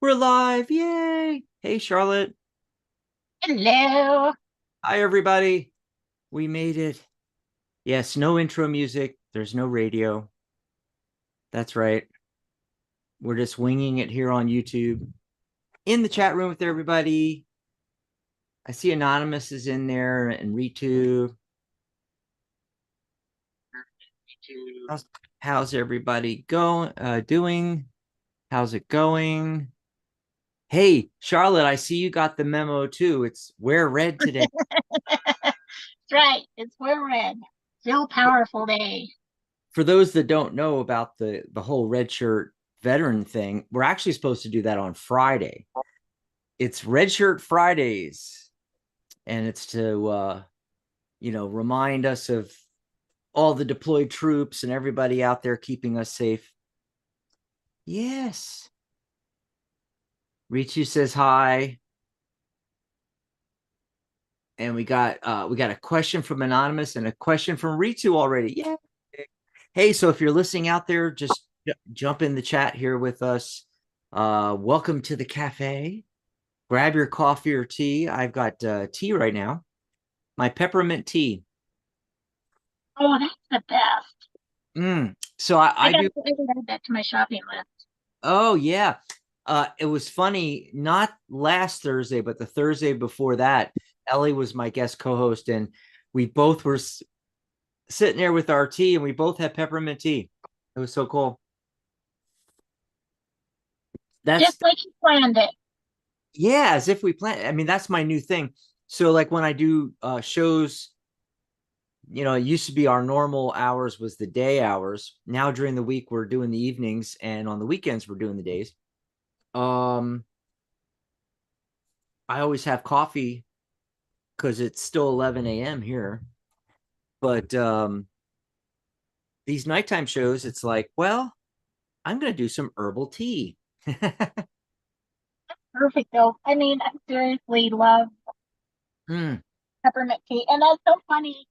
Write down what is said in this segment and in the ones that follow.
We're live. Yay. Hey, Charlotte. Hello. Hi, everybody. We made it. Yes, no intro music. There's no radio. That's right. We're just winging it here on YouTube. In the chat room with everybody. I see Anonymous is in there and Ritu. How's everybody doing? How's it going? Hey, Charlotte, I see you got the memo too. It's wear red today. That's right. It's We're Red. Still powerful day. For those that don't know about the whole red shirt veteran thing, we're actually supposed to do that on Friday. It's Red Shirt Fridays, and it's to remind us of all the deployed troops and everybody out there keeping us safe. Yes. Richu says hi. And we got a question from Anonymous and a question from Ritu already. Yeah. Hey, so if you're listening out there, just jump in the chat here with us. Welcome to the cafe. Grab your coffee or tea. I've got tea right now. My peppermint tea. Oh, that's the best. So I I got do. to add that to my shopping list. Oh yeah. It was funny. Not last Thursday, but the Thursday before that, Ellie was my guest co-host, and we both were sitting there with our tea, and we both had peppermint tea. It was so cool. That's Just like you planned it. Yeah, as if we plan. I mean, that's my new thing. So like when I do shows, it used to be our normal hours was the day hours. Now during the week we're doing the evenings, and on the weekends we're doing the days. Um, I always have coffee because it's still 11 a.m. here. But these nighttime shows, it's like, well, I'm gonna do some herbal tea. Perfect though. I mean, I seriously love Mm, peppermint tea. And that's so funny.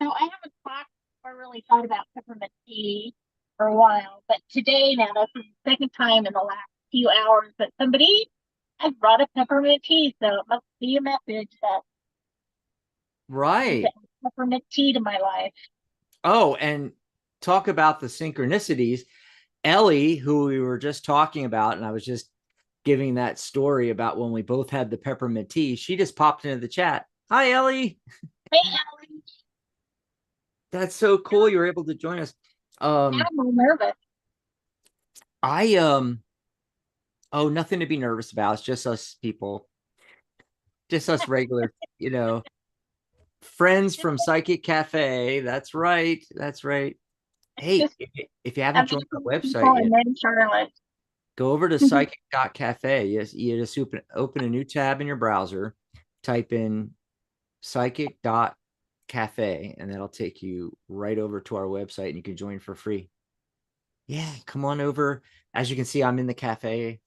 So I haven't talked or really thought about peppermint tea for a while, but today now that's the second time in the last few hours that somebody has brought up peppermint tea. So it must be a message that I need to right. add peppermint tea to my life. Oh, and talk about the synchronicities. Ellie, who we were just talking about, and I was just giving that story about when we both had the peppermint tea, she just popped into the chat. Hi, Ellie. Hey, Allie, That's so cool. You were able to join us. now Um, I'm a little nervous. I oh, nothing to be nervous about. It's just us people, just us regular, you know, friends Just, from Psychic Cafe. That's right. That's right. Hey, just if you haven't I'm joined just our people website and yet, then Charlotte. go over to psychic.cafe. Yes, you just open a new tab in your browser, type in psychic.cafe, and that'll take you right over to our website and you can join for free. Yeah, come on over. As you can see, I'm in the cafe.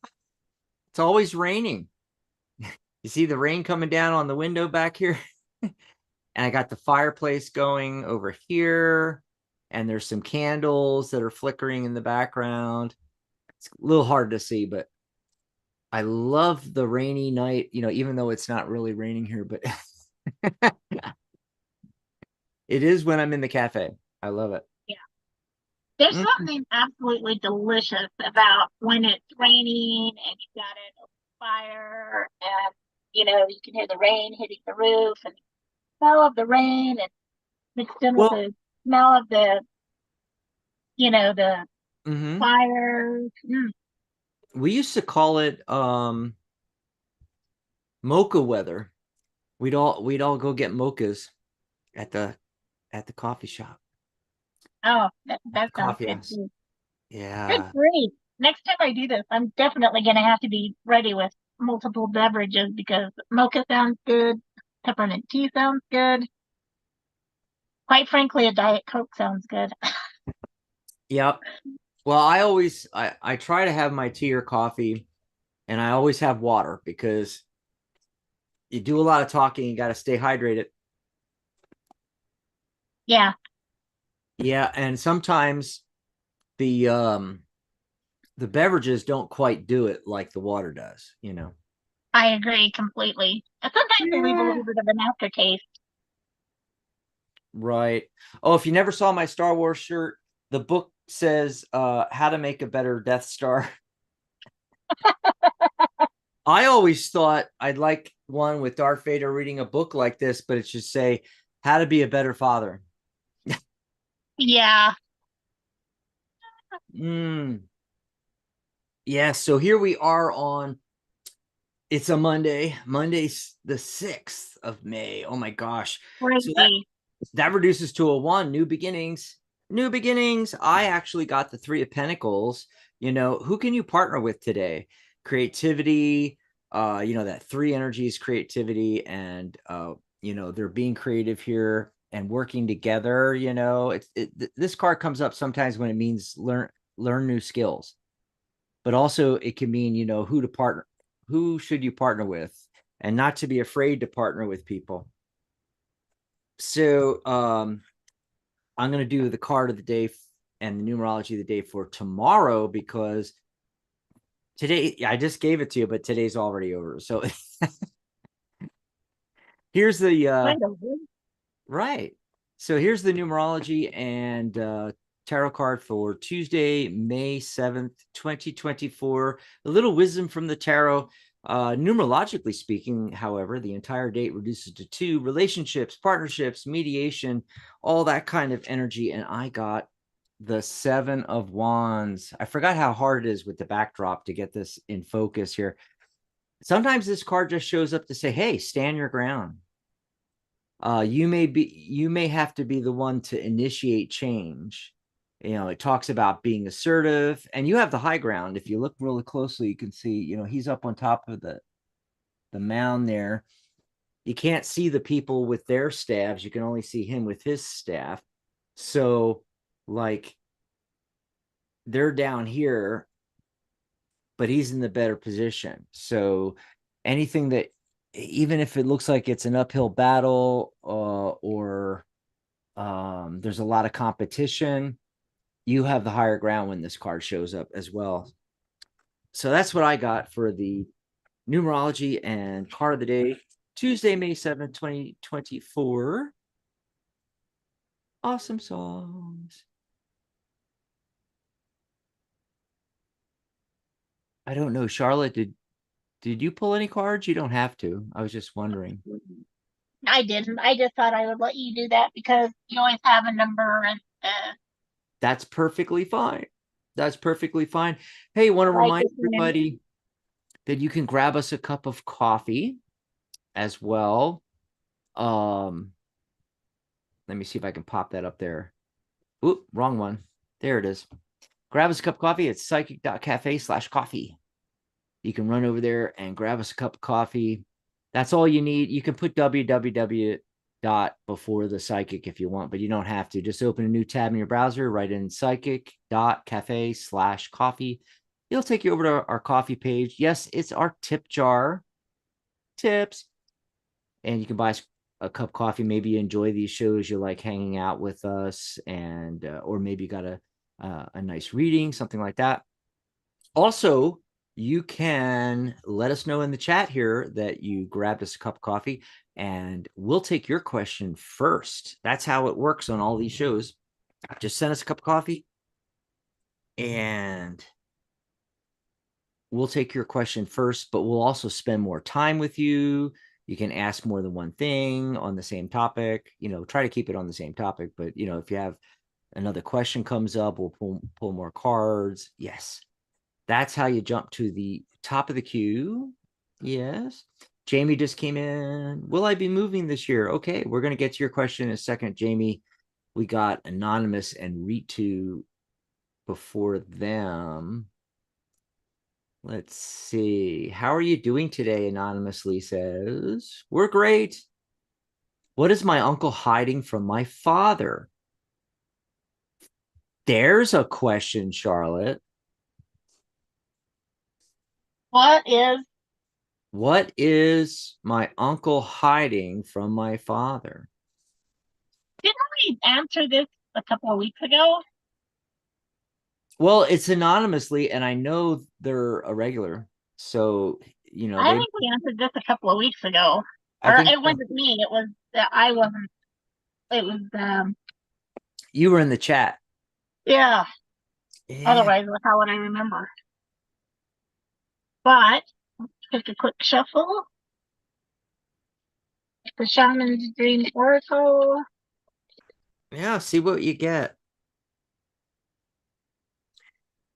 It's always raining. You see the rain coming down on the window back here? And I got the fireplace going over here, and there's some candles that are flickering in the background. It's a little hard to see, but I love the rainy night, even though it's not really raining here, but it is when I'm in the cafe. I love it. Yeah. There's Mm. something absolutely delicious about when it's raining and you've got it on fire and you can hear the rain hitting the roof and the smell of the rain and mixed in with Well, the smell of the mhm. fire. Mm. We used to call it mocha weather. We'd all go get mochas at the coffee shop, Oh, at that the sounds coffee good house. too. Good Yeah. grief. Next time I do this, I'm definitely going to have to be ready with multiple beverages because mocha sounds good. Peppermint tea sounds good. Quite frankly, a Diet Coke sounds good. Yep. Well, I try to have my tea or coffee, and I always have water because you do a lot of talking, you got to stay hydrated. Yeah. Yeah, and sometimes the the beverages don't quite do it like the water does, you know. I agree completely. And sometimes they leave a Yeah. little bit of an aftertaste. Right. Oh, if you never saw my Star Wars shirt, the book says how to make a better Death Star. I always thought I'd like one with Darth Vader reading a book like this, but it should say how to be a better father. Yeah, Mm. Yeah, so here we are on it's a Monday's the 6th of May. Oh my gosh. So crazy. that reduces to a 1, new beginnings. New beginnings. I actually got the 3 of Pentacles. You know, who can you partner with today? Creativity, you know, that 3 energies, creativity, and you know, they're being creative here and working together. You know, this card comes up sometimes when it means learn new skills, but also it can mean, you know, who should you partner with, and not to be afraid to partner with people. So I'm going to do the card of the day and the numerology of the day for tomorrow, because today I just gave it to you, but today's already over. So here's the Kind of. right. So here's the numerology and tarot card for Tuesday, May 7th, 2024. A little wisdom from the tarot. Numerologically speaking, however, the entire date reduces to 2: relationships, partnerships, mediation, all that kind of energy. And I got the 7 of Wands. I forgot how hard it is with the backdrop to get this in focus here. Sometimes this card just shows up to say, hey, stand your ground. You may have to be the one to initiate change. You know, it talks about being assertive, and you have the high ground. If you look really closely, you can see, you know, he's up on top of the mound there. You can't see the people with their staffs. You can only see him with his staff. So, like, they're down here, but he's in the better position. So, anything that, even if it looks like it's an uphill battle, or there's a lot of competition, you have the higher ground when this card shows up as well. So that's what I got for the numerology and card of the day, Tuesday, May 7th, 2024. Awesome songs. I don't know, Charlotte, did you pull any cards? You don't have to. I was just wondering. I didn't. I just thought I would let you do that because you always have a number and That's perfectly fine. That's perfectly fine. Hey, want to like remind it. everybody that you can grab us a cup of coffee as well. Um, Let me see if I can pop that up there. Oop, wrong one. There it is. Grab us a cup of coffee. It's psychic.cafe/coffee. You can run over there and grab us a cup of coffee. That's all you need. You can put www dot before the psychic if you want, but you don't have to. Just open a new tab in your browser, write in psychic.cafe/coffee. It'll take you over to our coffee page. Yes, it's our tip jar. Tips. And you can buy a cup of coffee. Maybe you enjoy these shows, you like hanging out with us, and or maybe you got a nice reading, something like that. Also, you can let us know in the chat here that you grabbed us a cup of coffee, and we'll take your question first. That's how it works on all these shows. Just send us a cup of coffee, and we'll take your question first, but we'll also spend more time with you. You can ask more than one thing on the same topic. You know, try to keep it on the same topic, but you know, if you have another question comes up, we'll pull more cards. Yes. That's how you jump to the top of the queue. Yes. Jamie just came in. Will I be moving this year? Okay, we're going to get to your question in a second, Jamie. We got Anonymous and Ritu before them. Let's see. How are you doing today? Anonymously says, we're great. What is my uncle hiding from my father? There's a question, Charlotte. What is? What is my uncle hiding from my father? Didn't we answer this a couple of weeks ago? Well, it's anonymously, and I know they're a regular. So, I think we answered this a couple of weeks ago. I Or think it wasn't me. It was I wasn't. It was you were in the chat. yeah. Yeah. Otherwise, how would I remember? But take a quick shuffle. The Shaman's Dream Oracle. Yeah. See what you get.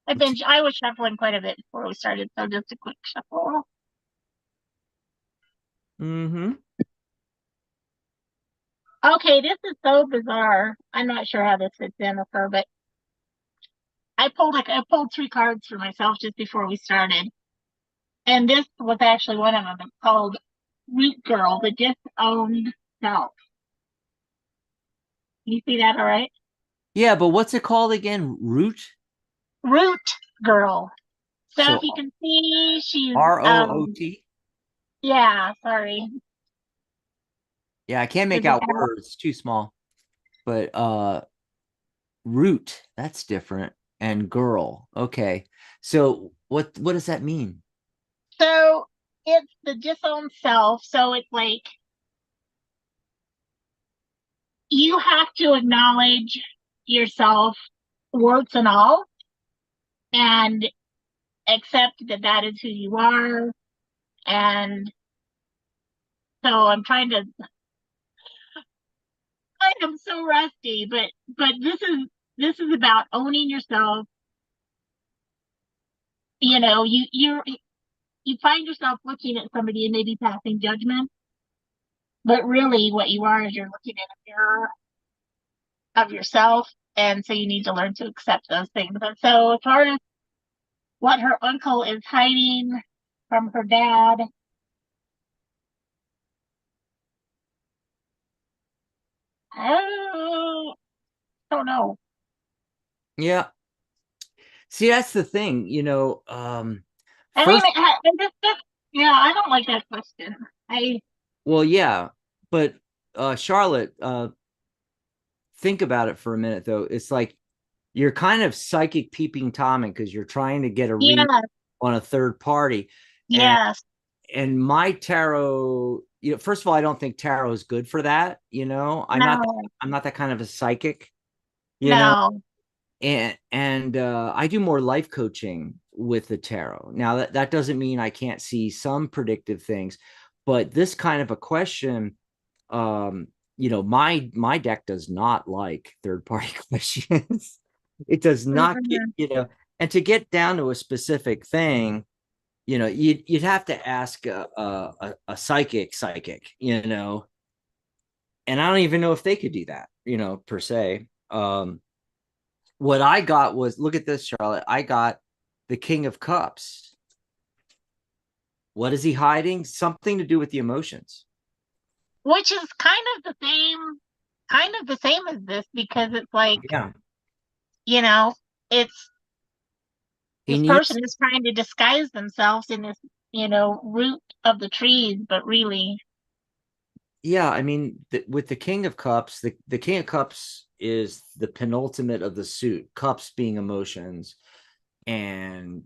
I was shuffling quite a bit before we started, so just a quick shuffle. Mm-hmm. Okay, this is so bizarre. I'm not sure how this fits in with her, but I pulled three cards for myself just before we started, and this was actually one of them. It's called Root Girl, the Disowned Self. You see that all right? Yeah, but what's it called again? Root? Root Girl. So if So you can see, she's ROOT? yeah, sorry. Yeah, I can't make Does it out have words, too small. But root, that's different. And girl. Okay. So what does that mean? so it's the disowned self. So it's like you have to acknowledge yourself, warts and all, and accept that that is who you are. And so I am so rusty, but this is about owning yourself. You know, you find yourself looking at somebody and maybe passing judgment, but really what you are is you're looking in a mirror of yourself. And so you need to learn to accept those things. And so as far as what her uncle is hiding from her dad, I don't know. Yeah. See, that's the thing, I mean, first, yeah, I don't like that question. I well, yeah, but Charlotte, think about it for a minute though. It's like you're kind of psychic peeping Tommy because you're trying to get a read yes, on a third party. And yes, my tarot, first of all, I don't think tarot is good for that. no, I'm not that kind of a psychic, you know, no. and I do more life coaching with the tarot. Now that doesn't mean I can't see some predictive things, but this kind of a question, my deck does not like third party questions. It does not get, Mm-mm. and to get down to a specific thing, you'd have to ask a psychic, and I don't even know if they could do that, per se. What I got was, look at this, Charlotte. I got the King of Cups. What is he hiding? Something to do with the emotions. Which is kind of the same as this because it's like, Yeah. you know, it's He this needs, person is trying to disguise themselves in this, root of the trees, but really, yeah, I mean, with the King of Cups, the King of Cups is the penultimate of the suit, cups being emotions and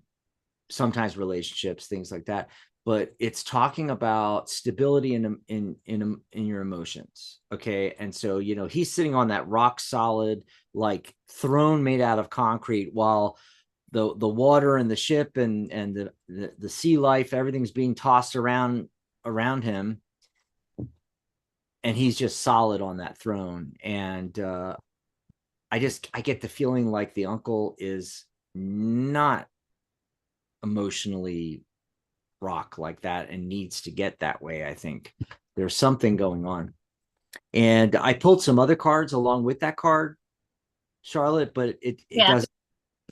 sometimes relationships, things like that. But it's talking about stability in your emotions. Okay. And so, he's sitting on that rock solid, like throne made out of concrete, while the water and the ship and the sea life, everything's being tossed around him, and he's just solid on that throne. And I get the feeling like the uncle is not emotionally rock like that and needs to get that way. I think there's something going on. And I pulled some other cards along with that card, Charlotte, but yeah.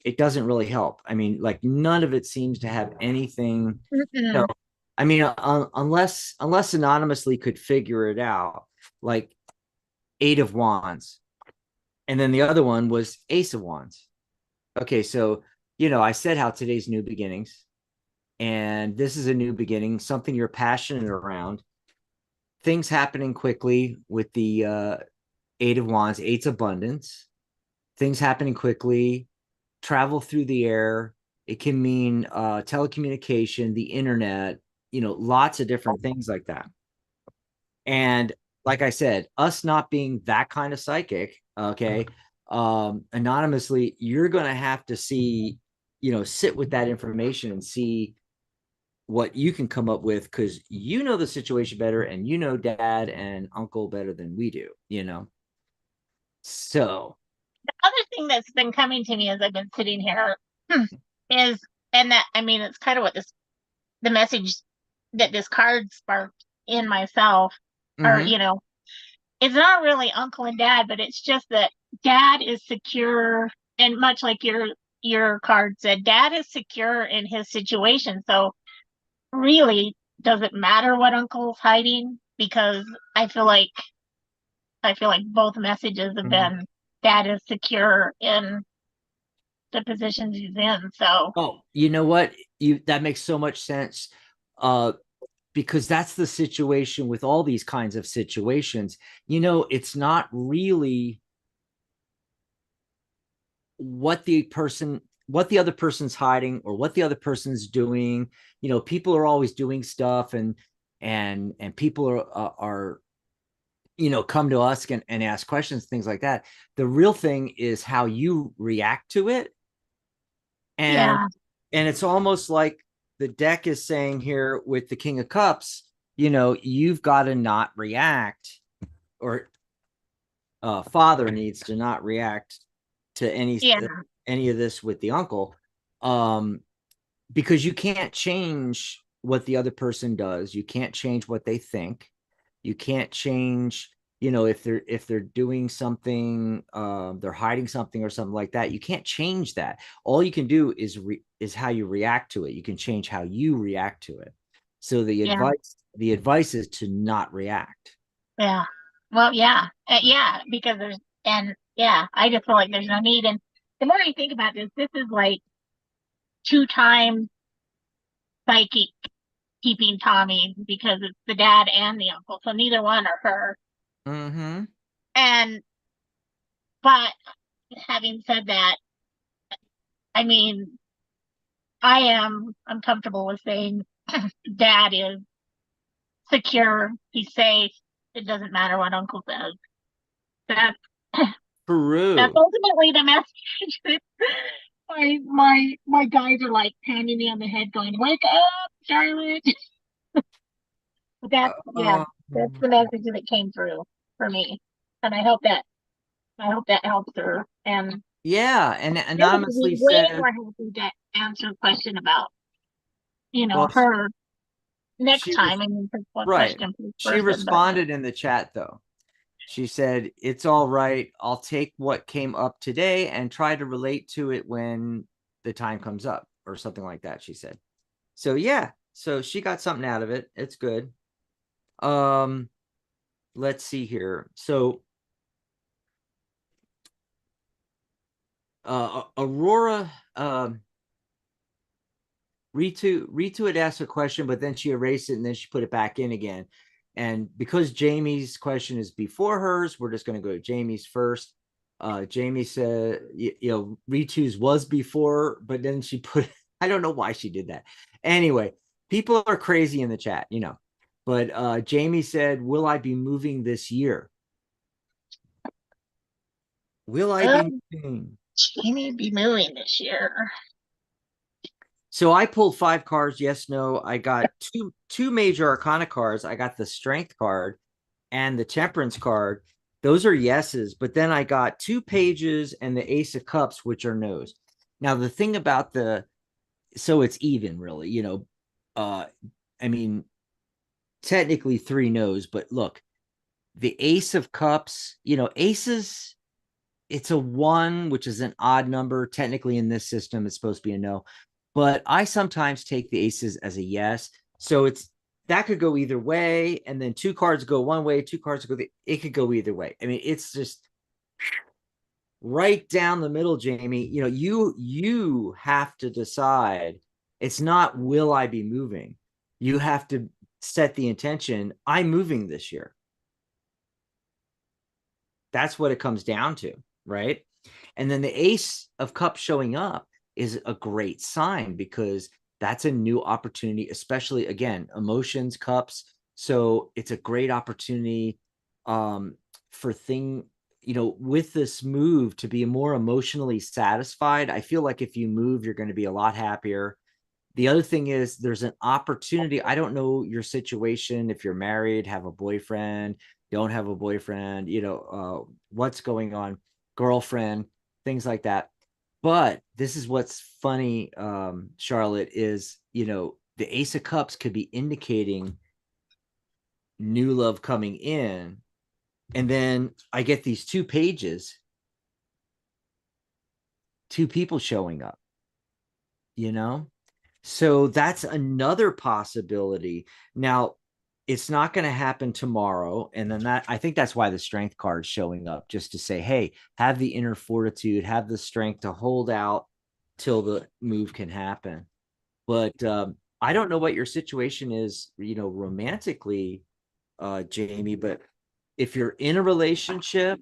it doesn't really help. I mean, like none of it seems to have anything, you know, Mm-mm. I mean, unless anonymously could figure it out, like Eight of Wands, and then the other one was Ace of Wands. Okay, so I said how today's new beginnings, and this is a new beginning, something you're passionate around. Things happening quickly with the Eight of Wands, Eight's abundance. Things happening quickly, travel through the air. It can mean telecommunication, the internet, lots of different things like that. And like I said, us not being that kind of psychic, okay, anonymously, you're going to have to see, sit with that information and see what you can come up with, because you know the situation better, and dad and uncle better than we do. So, Other thing that's been coming to me as I've been sitting here is, and that, I mean, it's kind of what the message that this card sparked in myself, or, mm-hmm, it's not really uncle and dad, but it's just that dad is secure, and much like your card said, dad is secure in his situation. So really, does it matter what uncle's hiding? Because I feel like I feel like both messages have mm-hmm. been dad is secure in the positions he's in. So Oh, you know what? That makes so much sense. Uh, because that's the situation with all these kinds of situations. It's not really what the other person's hiding or what the other person's doing. People are always doing stuff, and people are come to us and ask questions, things like that. The real thing is how you react to it. and yeah, and it's almost like the deck is saying here with the King of Cups, you've got to not react, or father needs to not react to yeah, any of this with the uncle, um because you can't change what the other person does. You can't change what they think. You can't change, if they're doing something, they're hiding something or something like that. You can't change that. All you can do is how you react to it. You can change how you react to it. So the yeah, advice is to not react. yeah. Well, yeah, yeah, because there's, and yeah, I just feel like there's no need. And the more I think about this, this is like two times psychic keeping Tommy, because it's the dad and the uncle, so neither one are her. Mm-hmm. And but having said that, I mean, I'm comfortable with saying dad is secure, he's safe. It doesn't matter what uncle says. That's that's Peru. ultimately the message. My guys are like pounding me on the head, going, "Wake up, Charlotte!" But that's, yeah, Uh, that's the message that came through for me, and I hope that helps her. And yeah, and I would be anonymously way said, more happy to answer a question about, well, her next she was time. I mean, for one right. question per She person, but responded in the chat though. She said, "It's all right. I'll take what came up today and try to relate to it when the time comes up," or something like that, she said. So yeah, so she got something out of it. It's good. Um, let's see here. So Aurora, Ritu had asked a question, but then she erased it and then she put it back in again. And because Jamie's question is before hers, we're just going to go to Jamie's first. Jamie said, Ritu's was before, but then she put, I don't know why she did that. Anyway, people are crazy in the chat. But Jamie said, "Will I be moving this year? Will I be um, moving?" she may be moving this year. So I pulled 5 cards. Yes, no. I got two major arcana cards. I got the strength card and the temperance card. Those are yeses. But then I got 2 pages and the ace of cups, which are no's. Now the thing about so it's even really. Uh, I mean, technically 3 no's, but look, the ace of cups. Aces. It's a 1, which is an odd number. Technically, in this system, it's supposed to be a no. But I sometimes take the aces as a yes. So that could go either way. And then 2 cards go one way, 2 cards go it could go either way. I mean, it's just right down the middle, Jamie. You have to decide. It's not will I be moving. You have to set the intention. I'm moving this year. That's what it comes down to, right? And then the Ace of Cups showing up is a great sign, because that's a new opportunity, especially again, emotions, cups. So it's a great opportunity for with this move to be more emotionally satisfied. I feel like if you move, you're going to be a lot happier. The other thing is there's an opportunity. I don't know your situation, if you're married, have a boyfriend, don't have a boyfriend, what's going on, girlfriend, things like that. But this is what's funny, Charlotte, is, the Ace of Cups could be indicating new love coming in. And then I get these 2 pages, 2 people showing up, you know? So that's another possibility. Now, it's not going to happen tomorrow. And then I think that's why the strength card's showing up, just to say, hey, have the inner fortitude, have the strength to hold out till the move can happen. But I don't know what your situation is, romantically, Jamie, but if you're in a relationship,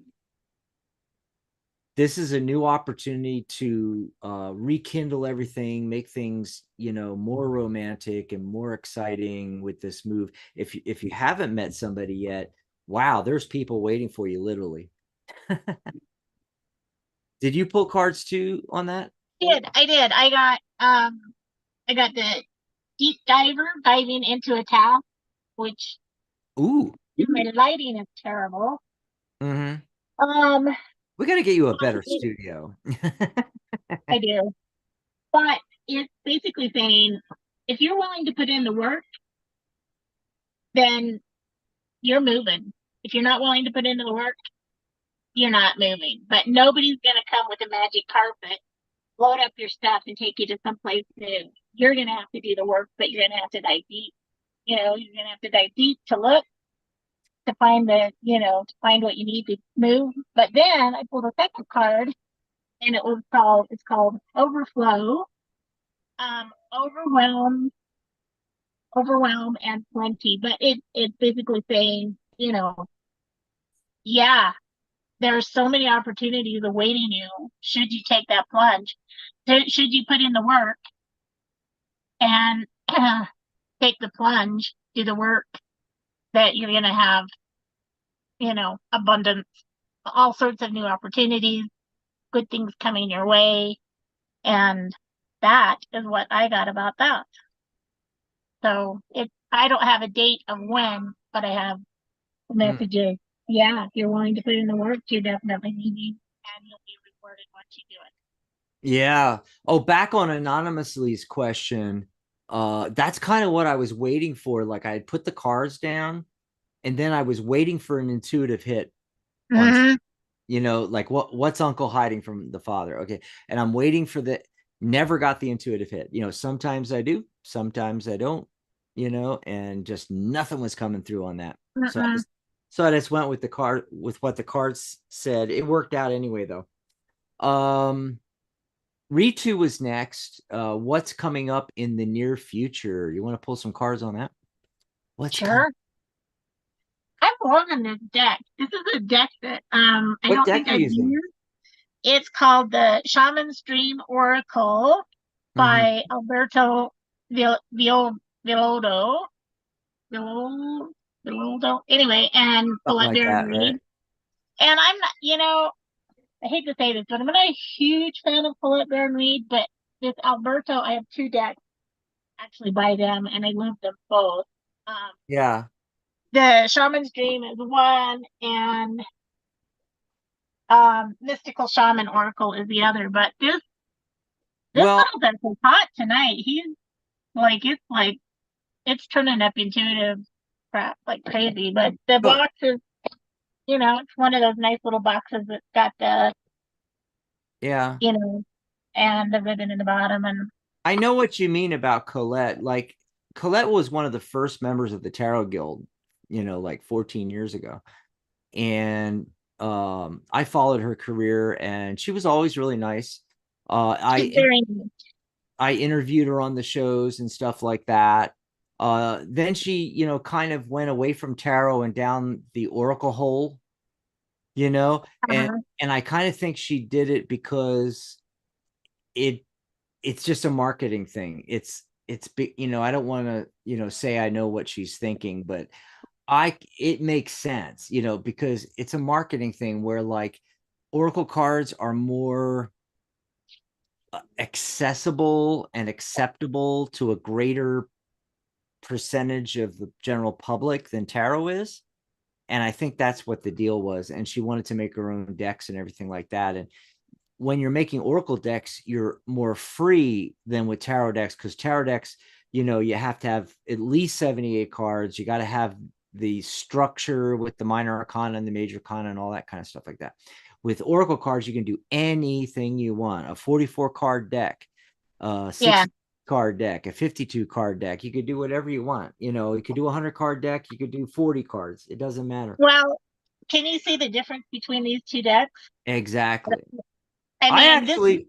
this is a new opportunity to rekindle everything, make things, more romantic and more exciting with this move. If you haven't met somebody yet, wow, there's people waiting for you, literally. Did you pull cards too on that? I did. I got the deep diver diving into a tap, which Ooh. my lighting is terrible. Mm-hmm. Um, We got to get you a better studio. I do. But it's basically saying if you're willing to put in the work, then you're moving. If you're not willing to put into the work, you're not moving. But nobody's going to come with a magic carpet, load up your stuff, and take you to someplace new. You're going to have to do the work, but you're going to have to dive deep. You're going to have to dive deep to look, to find to find what you need to move. But then I pulled a second card, and it's called Overflow, Overwhelm, Overwhelm, and Plenty. But it's basically saying, yeah, there are so many opportunities awaiting you. Should you take that plunge? Should you put in the work and take the plunge, do the work, that you're going to have, abundance, all sorts of new opportunities, good things coming your way. And that is what I got about that. So I don't have a date of when, but I have the Mm. messages. Yeah, if you're willing to put in the work, you're definitely needing, and you'll be rewarded once you do it. Yeah. Oh, back on Anonymously's question. That's kind of what I was waiting for. Like, I had put the cards down, and then I was waiting for an intuitive hit on, Mm-hmm. like what's uncle hiding from the father? Okay. And I'm waiting for never got the intuitive hit. Sometimes I do, sometimes I don't, and just nothing was coming through on that. Mm-mm. So I just went with with what the cards said. It worked out anyway, though. Ritu was next. What's coming up in the near future? You want to pull some cards on that? What's coming? Sure. I'm loving this deck. This is a deck that I What don't deck think are you I've using? used. It's called the Shaman's Dream Oracle Mm-hmm. by Alberto Villoldo. Villoldo. Villoldo. Anyway, and Something Colette like Baron that, right? Reed. And I'm not, I hate to say this, but I'm not a huge fan of Colette Baron Reed, but this Alberto, I have 2 decks actually by them, and I love them both. Um, Yeah. the Shaman's Dream is one, and Mystical Shaman Oracle is the other. But this Well, little deck is hot tonight. He's like it's turning up intuitive crap like crazy. But the good. box is, it's one of those nice little boxes that's got the, Yeah. you know, and the ribbon in the bottom. And I know what you mean about Colette. Like, Colette was one of the first members of the Tarot Guild, like 14 years ago. And I followed her career, and she was always really nice. she's very neat. I interviewed her on the shows and stuff like that. Then she, kind of went away from tarot and down the oracle hole. you know, and Uh, I kind of think she did it because it it's just a marketing thing. It's big, I don't want to, say I know what she's thinking, but it makes sense, because it's a marketing thing where like oracle cards are more accessible and acceptable to a greater percentage of the general public than tarot is. And I think that's what the deal was. And she wanted to make her own decks and everything like that. And when you're making oracle decks, you're more free than with tarot decks, because tarot decks, you have to have at least 78 cards. You got to have the structure with the minor arcana and the major arcana and all that kind of stuff like that. With oracle cards, you can do anything you want. A 44 card deck, a yeah. 60 card deck, a 52 card deck. You could do whatever you want. You could do a 100 card deck. You could do 40 cards. It doesn't matter. Well, can you see the difference between these two decks? Exactly. I I mean, actually,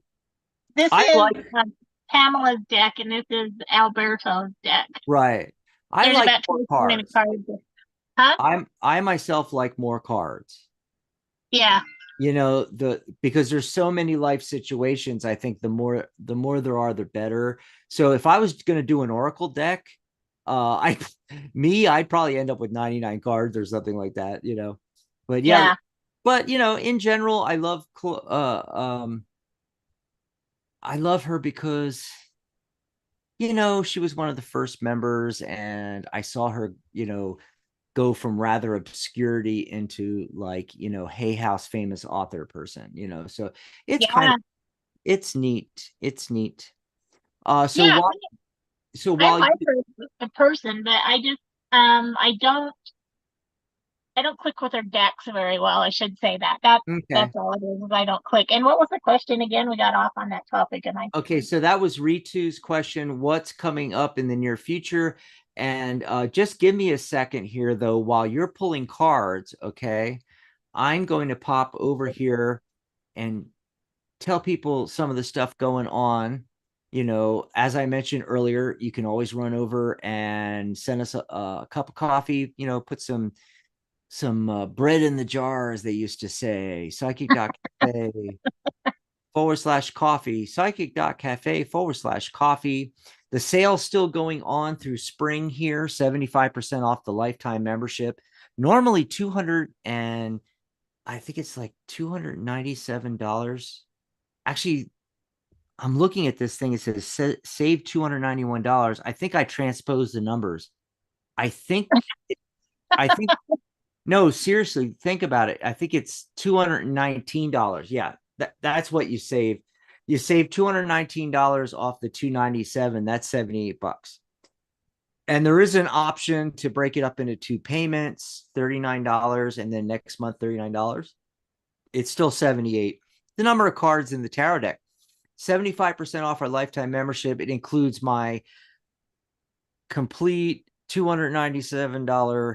this I is like, Pamela's deck, and this is Alberto's deck. right. I There's like about more twice as many cards. cards. Huh? I myself like more cards. Yeah, Because there's so many life situations. I think the more there are, the better. So if I was going to do an oracle deck, I I'd probably end up with 99 cards or something like that. But yeah, yeah, but in general, I love her because she was one of the first members, and I saw her, go from rather obscurity into like, Hay House famous author person. So it's kind of, yeah, it's neat. It's neat. So yeah. I while like you, her as a person, but I don't click with her decks very well. I should say that. okay. That's all it is I don't click. And what was the question again? We got off on that topic, and I Okay, so that was Ritu's question. What's coming up in the near future? And just give me a second here, though, while you're pulling cards. Okay, I'm going to pop over here and tell people some of the stuff going on. As I mentioned earlier, you can always run over and send us a cup of coffee. Put some bread in the jar, as they used to say. Psychic.cafe/coffee, psychic.cafe/coffee. The sale's still going on through spring here, 75% off the lifetime membership. Normally 200, and I think it's like $297. Actually, I'm looking at this thing. It says save $291. I think I transposed the numbers. I think, I think, no, seriously, think about it. I think it's $219. Yeah, that's what you save. You save $219 off the 297. That's 78 bucks. And there is an option to break it up into two payments, $39, and then next month, $39. It's still 78. The number of cards in the tarot deck, 75% off our lifetime membership. It includes my complete $297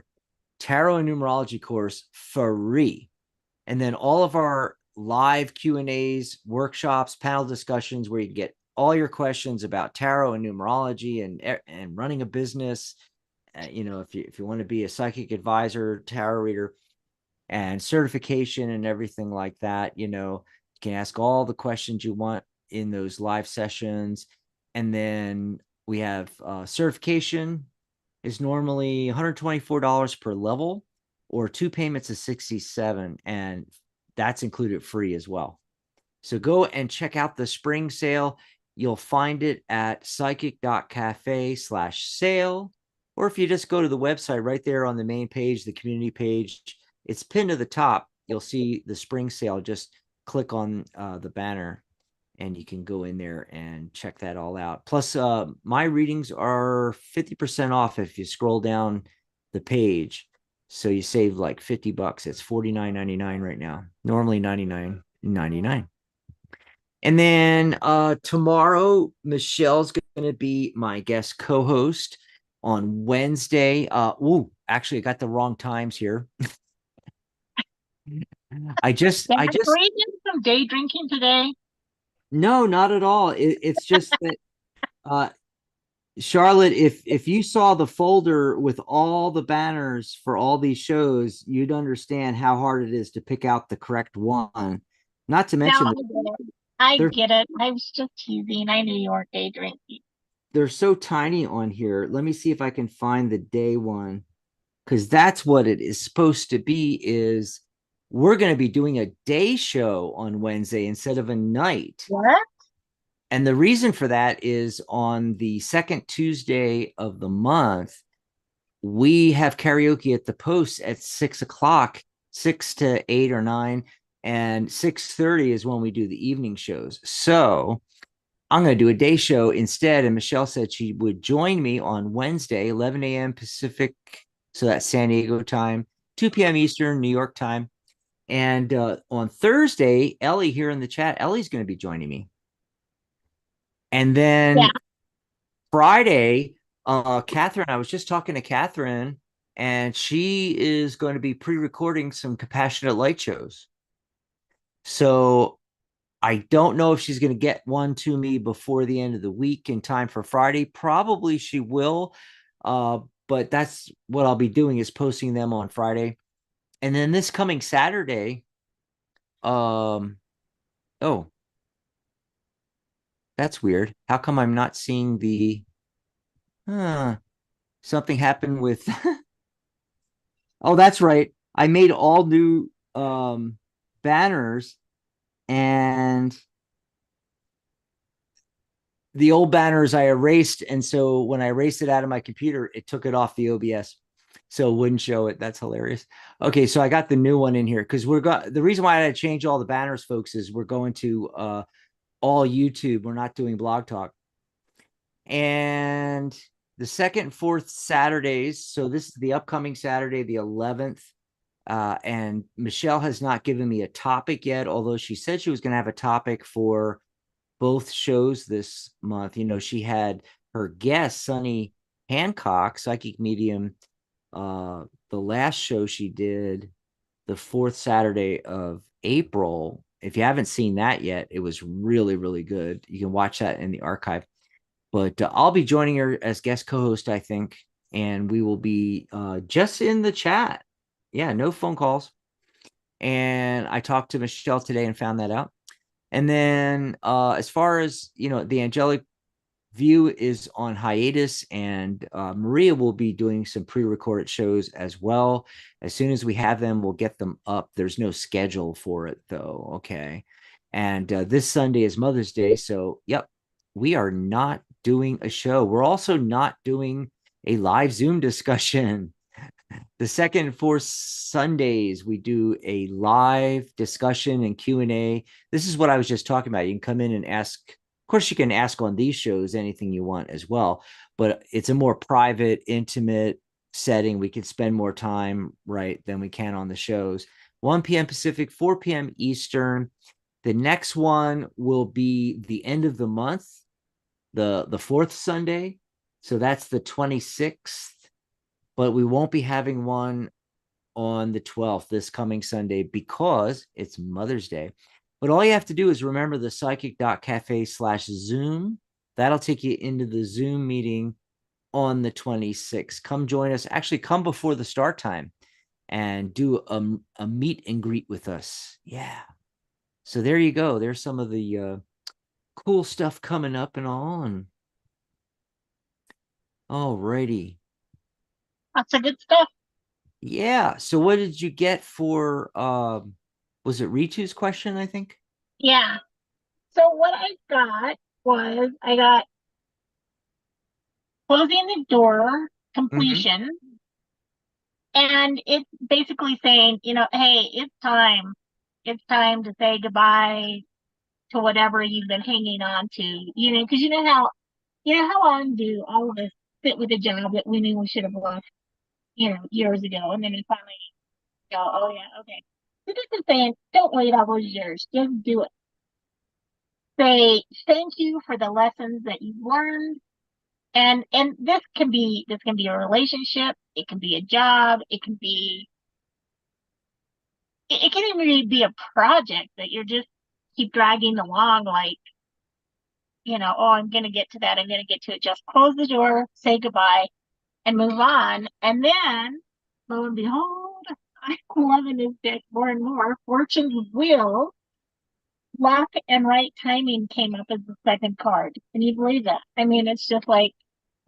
tarot and numerology course free. And then all of our live Q&As, workshops, panel discussions where you can get all your questions about tarot and numerology and running a business. If you want to be a psychic advisor, tarot reader, and certification and everything like that, you can ask all the questions you want in those live sessions. And then we have certification is normally $124 per level, or two payments of 67, and that's included free as well. So go and check out the spring sale. You'll find it at psychic.cafe/sale, or if you just go to the website right there on the main page, the community page, it's pinned to the top. You'll see the spring sale. Just click on the banner and you can go in there and check that all out. Plus, my readings are 50% off if you scroll down the page. So you save like 50 bucks. It's $49.99 right now. Normally $99.99. And then tomorrow, Michelle's going to be my guest co-host on Wednesday. Actually, I got the wrong times here. yeah. I Were just, you doing some day drinking today? no, not at all. It's just that uh, Charlotte, if you saw the folder with all the banners for all these shows, you'd understand how hard it is to pick out the correct one. Not to No, mention I get it. I they're get it. I was just teasing. I knew you weren't day drinking. they're so tiny on here. Let me see if I can find the day one, because that's what it is supposed to be. Is we're going to be doing a day show on Wednesday instead of a night. What? And the reason for that is on the second Tuesday of the month, we have karaoke at the post at 6 o'clock, 6 to 8 or 9, and 6:30 is when we do the evening shows. So I'm going to do a day show instead. And Michelle said she would join me on Wednesday, 11 a.m. Pacific. So that's San Diego time, 2 p.m. Eastern, New York time. And on Thursday, Ellie here in the chat, Ellie's going to be joining me. And Yeah. then Friday, Catherine, I was just talking to Catherine, and she is going to be pre-recording some compassionate light shows. So I don't know if she's going to get one to me before the end of the week in time for Friday. Probably she will. But that's what I'll be doing, is posting them on Friday. And then this coming Saturday, oh, that's weird. How come I'm not seeing the something happened with oh, that's right. I made all new banners, and the old banners I erased. And so when I erased it out of my computer, it took it off the OBS. So it wouldn't show it. That's hilarious. Okay, so I got the new one in here because the reason why I had to change all the banners, folks, is we're going to all YouTube. We're not doing Blog Talk. And the second and fourth Saturdays, so this is the upcoming Saturday, the 11th. And Michelle has not given me a topic yet, although she said she was going to have a topic for both shows this month. You know, she had her guest, Sunny Hancock, psychic medium, the last show she did, the fourth Saturday of April. If you haven't seen that yet, it was really, really good. You can watch that in the archive. But I'll be joining her as guest co-host, I think, and we will be just in the chat. Yeah, no phone calls. And I talked to Michelle today and found that out. And then as far as, the angelic view is on hiatus, and Maria will be doing some pre-recorded shows as well. As soon as we have them, we'll get them up. There's no schedule for it though. Okay. And this Sunday is Mother's Day. So, yep, we are not doing a show. We're also not doing a live Zoom discussion. The second and fourth Sundays, we do a live discussion and Q&A. This is what I was just talking about. You can come in and ask. Of course, you can ask on these shows anything you want as well, but it's a more private, intimate setting. We can spend more time, right, than we can on the shows. 1 p.m. Pacific, 4 p.m. Eastern. The next one will be the end of the month, the fourth Sunday. So that's the 26th. But we won't be having one on the 12th, this coming Sunday, because it's Mother's Day. But all you have to do is remember the psychic.cafe/Zoom. That'll take you into the Zoom meeting on the 26th. Come join us. Actually, come before the start time and do a meet and greet with us. Yeah. So there you go. There's some of the cool stuff coming up and all. And all righty. Lots of good stuff. Yeah. So what did you get for was it Ritu's question, I think? Yeah. So what I got was I got closing the door Mm-hmm. completion. And it's basically saying, hey, it's time. It's time to say goodbye to whatever you've been hanging on to, because how long do all of us sit with a job that we knew we should have left, years ago, and then we finally go, oh yeah, okay. So this is saying, don't wait all those years, just do it. Say thank you for the lessons that you've learned, and this can be a relationship, it can be a job, it can even be a project that you're just keep dragging along, like oh, I'm going to get to that. I'm going to get to it. Just close the door, say goodbye, and move on. And then, lo and behold, I'm loving this deck more and more. Fortune's Wheel, luck and right timing came up as the second card. Can you believe that? I mean, it's just like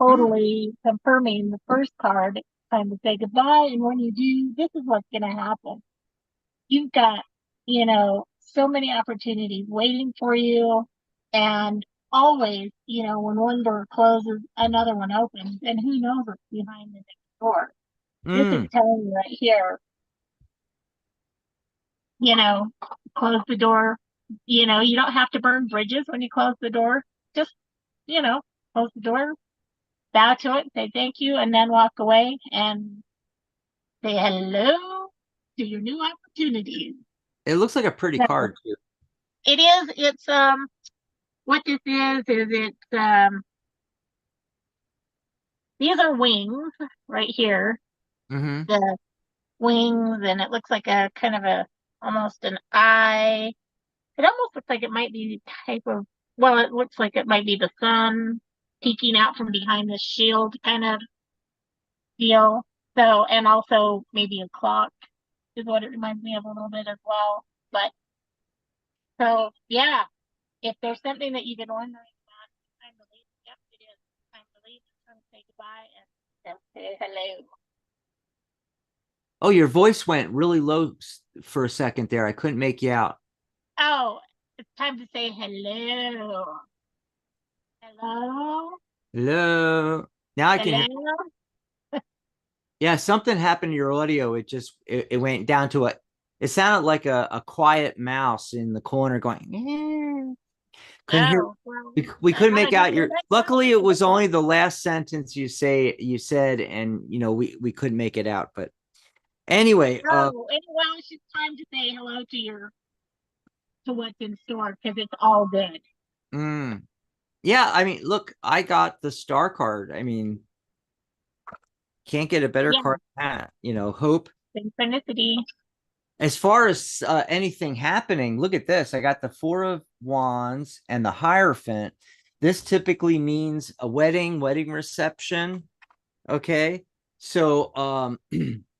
Mm. totally confirming the first card. Time to say goodbye. And when you do, this is what's going to happen. You've got, so many opportunities waiting for you. And always, when one door closes, another one opens. And who knows what's behind the next door? This is Mm. telling you right here, you know, close the door. You don't have to burn bridges when you close the door. Just, you know, close the door, bow to it, say thank you, and then walk away and say hello to your new opportunities. It looks like a pretty So card too. it is, what this is these are wings right here, Mm-hmm. the wings, and it looks like a kind of almost an eye. It almost looks like it might be type of, well, it looks like it might be the sun peeking out from behind the shield kind of deal. So, and also maybe a clock is what it reminds me of a little bit as well. But so, yeah, if there's something that you've been wondering about, it's time to leave. Yep, it is. It's time to leave. It's time to say goodbye and say hello. Oh, your voice went really low for a second there. I couldn't make you out. Oh, it's time to say hello. Hello. Hello. Now I can hear. Hello. Yeah, something happened to your audio. It went down to a. It sounded like a quiet mouse in the corner going. Couldn't hear. Oh, well, We couldn't want to make just out say your. that now? Luckily, it was only the last sentence you said, and we couldn't make it out. But anyway, Oh, and well, it's just time to say hello to what's in store because it's all good. mm, yeah. I mean, look, I got the star card. I mean, can't get a better Yeah, card than that. Hope. synchronicity. As far as anything happening, look at this. I got the Four of Wands and the Hierophant. This typically means a wedding reception. Okay. So,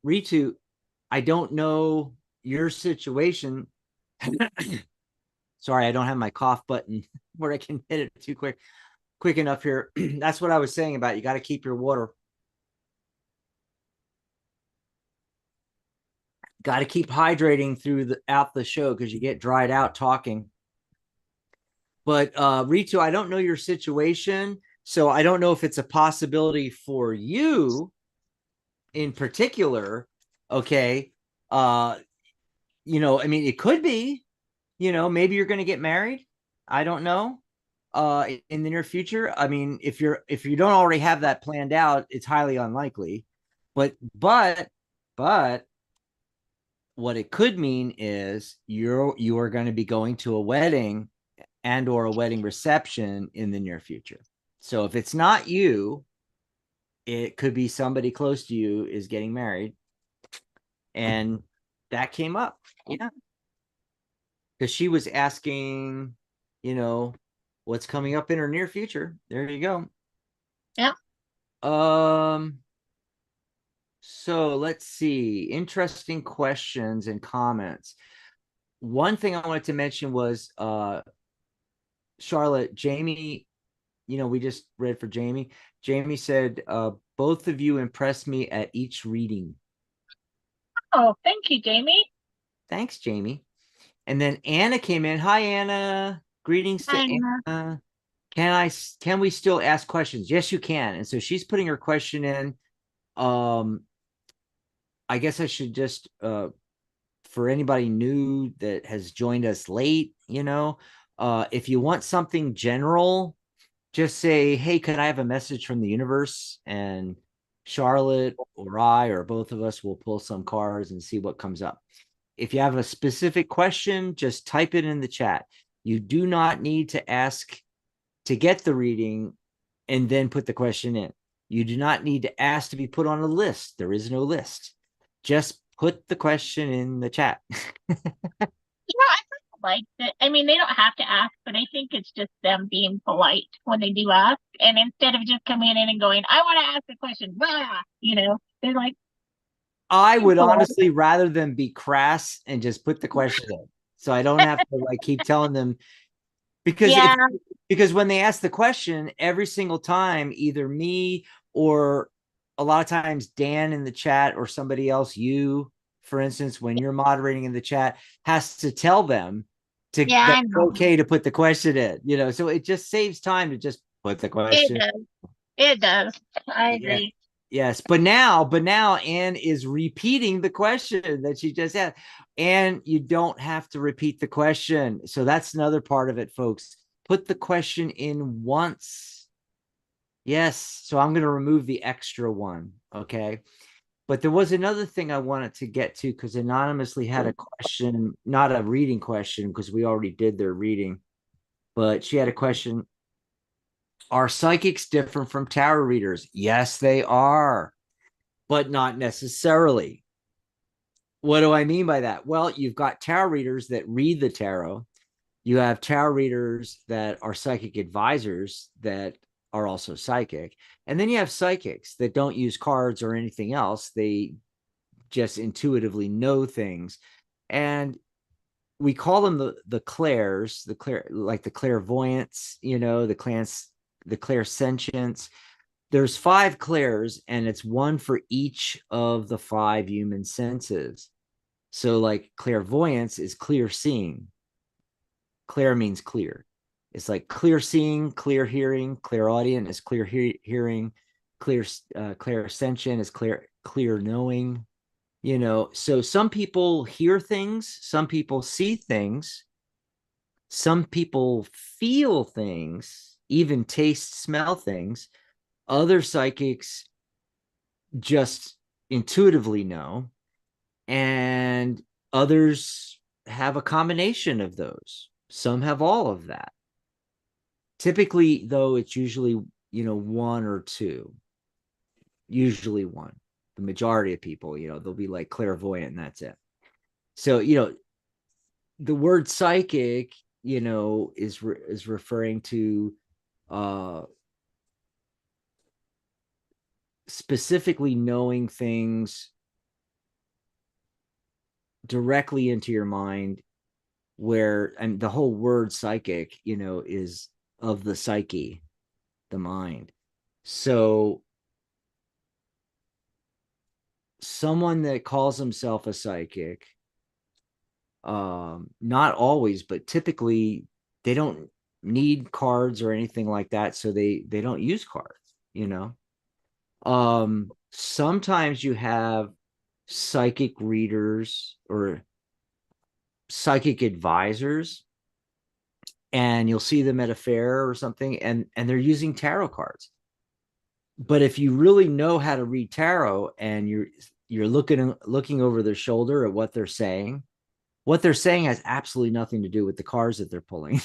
Ritu, I don't know your situation. Sorry, I don't have my cough button where I can hit it too quick enough here. That's what I was saying about you got to keep your water. Got to keep hydrating throughout the show because you get dried out talking. But Ritu, I don't know your situation, so I don't know if it's a possibility for you in particular. Okay, uh, I mean, it could be. Maybe you're going to get married. I don't know. In the near future, I mean, if you don't already have that planned out, it's highly unlikely. But what it could mean is you are going to be going to a wedding and or a wedding reception in the near future. So if it's not you, it could be somebody close to you is getting married. And that came up. Yeah. Because she was asking, you know, what's coming up in her near future. There you Yep. go. So let's see. Interesting questions and comments. One thing I wanted to mention was Charlotte, Jamie, we just read for Jamie. Jamie said, both of you impressed me at each reading. Oh, thank you, Jamie. Thanks, Jamie. And then Anna came in. Hi, Anna. Greetings to Hi. Anna. Can we still ask questions? Yes, you can. And so she's putting her question in. I guess I should just for anybody new that has joined us late, if you want something general, just say, hey, can I have a message from the universe? And Charlotte or I or both of us will pull some cards and see what comes up. If you have a specific question, just type it in the chat. You do not need to ask to get the reading and then put the question in. You do not need to ask to be put on a list. There is no list. Just put the question in the chat. I like that. I mean, they don't have to ask, but I think it's just them being polite when they do ask. And instead of just coming in and going, I want to ask a question, blah, they're like, I being would polite. honestly rather than be crass and just put the question in. So I don't have to like keep telling them because Yeah, when they ask the question every single time, either me or a lot of times Dan in the chat or somebody else, you, for instance, when you're moderating in the chat, has to tell them to yeah, that I it's know. okay to put the question in, so it just saves time to just put the It question. does. It does. I Yeah. agree. Yes, but now Anne is repeating the question that she just had. And you don't have to repeat the question. So that's another part of it, folks. Put the question in once. Yes. So I'm going to remove the extra one. Okay. But there was another thing I wanted to get to because Anonymously had a question, not a reading question, because we already did their reading, but she had a question. Are psychics different from tarot readers? Yes, they are, but not necessarily. What do I mean by that? Well, you've got tarot readers that read the tarot. You have tarot readers that are psychic advisors that are also psychic. And then you have psychics that don't use cards or anything else. They just intuitively know things. And we call them the clairs, like the clairvoyants, the clairsentients. There's 5 clairs, and it's one for each of the 5 human senses. So, like, clairvoyance is clear seeing. Clair means clear. It's like clear seeing, clear hearing. Clairaudient is clear hearing. Clairsentient is clear knowing. So some people hear things, some people see things, some people feel things, even taste, smell things. Other psychics just intuitively know, and others have a combination of those. Some have all of that. Typically, though, it's usually, one or two, usually one. The majority of people, they'll be like clairvoyant and that's it. So, the word psychic, is referring to uh specifically knowing things directly into your mind, and the whole word psychic, is of the psyche, the mind. So someone that calls himself a psychic, not always, but typically they don't need cards or anything like that. So they don't use cards. Sometimes you have psychic readers or psychic advisors, and you'll see them at a fair or something, and they're using tarot cards. But if you really know how to read tarot and you're looking over their shoulder at what they're saying has absolutely nothing to do with the cards that they're pulling.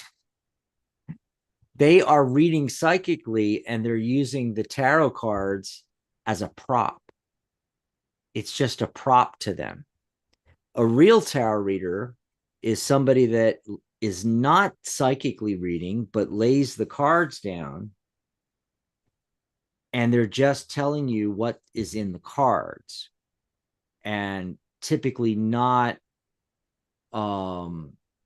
They are reading psychically, and they're using the tarot cards as a prop. It's just a prop to them. A real tarot reader is somebody that is not psychically reading, but lays the cards down, and they're just telling you what is in the cards, and typically not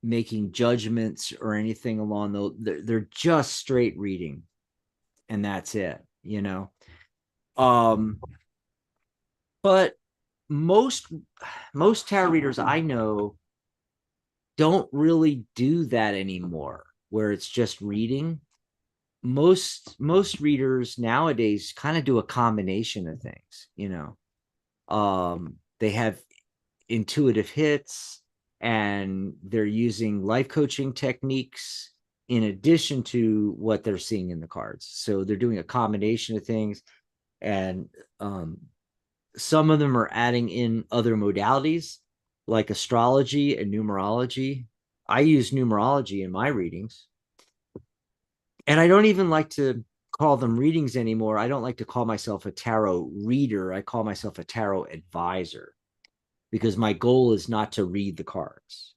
making judgments or anything along those. They're just straight reading, and that's it. um but most tarot readers I know don't really do that anymore, where it's just reading. Most readers nowadays kind of do a combination of things. They have intuitive hits, and they're using life coaching techniques in addition to what they're seeing in the cards. So they're doing a combination of things, and some of them are adding in other modalities like astrology and numerology. I use numerology in my readings, and I don't even like to call them readings anymore. I don't like to call myself a tarot reader. I call myself a tarot advisor, because my goal is not to read the cards.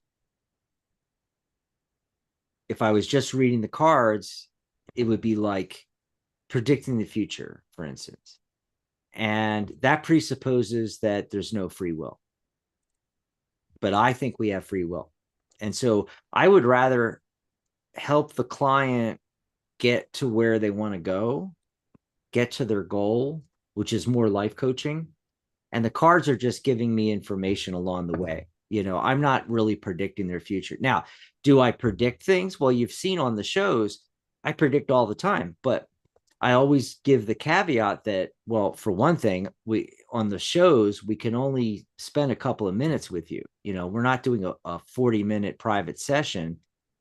if I was just reading the cards, it would be like predicting the future, for instance. And that presupposes that there's no free will. But I think we have free will. And so I would rather help the client get to where they want to go, get to their goal, which is more life coaching. And the cards are just giving me information along the way. I'm not really predicting their future. Now, do I predict things? Well, you've seen on the shows, I predict all the time, but I always give the caveat that, well, for one thing, we on the shows, we can only spend a couple of minutes with you. We're not doing a 40-minute private session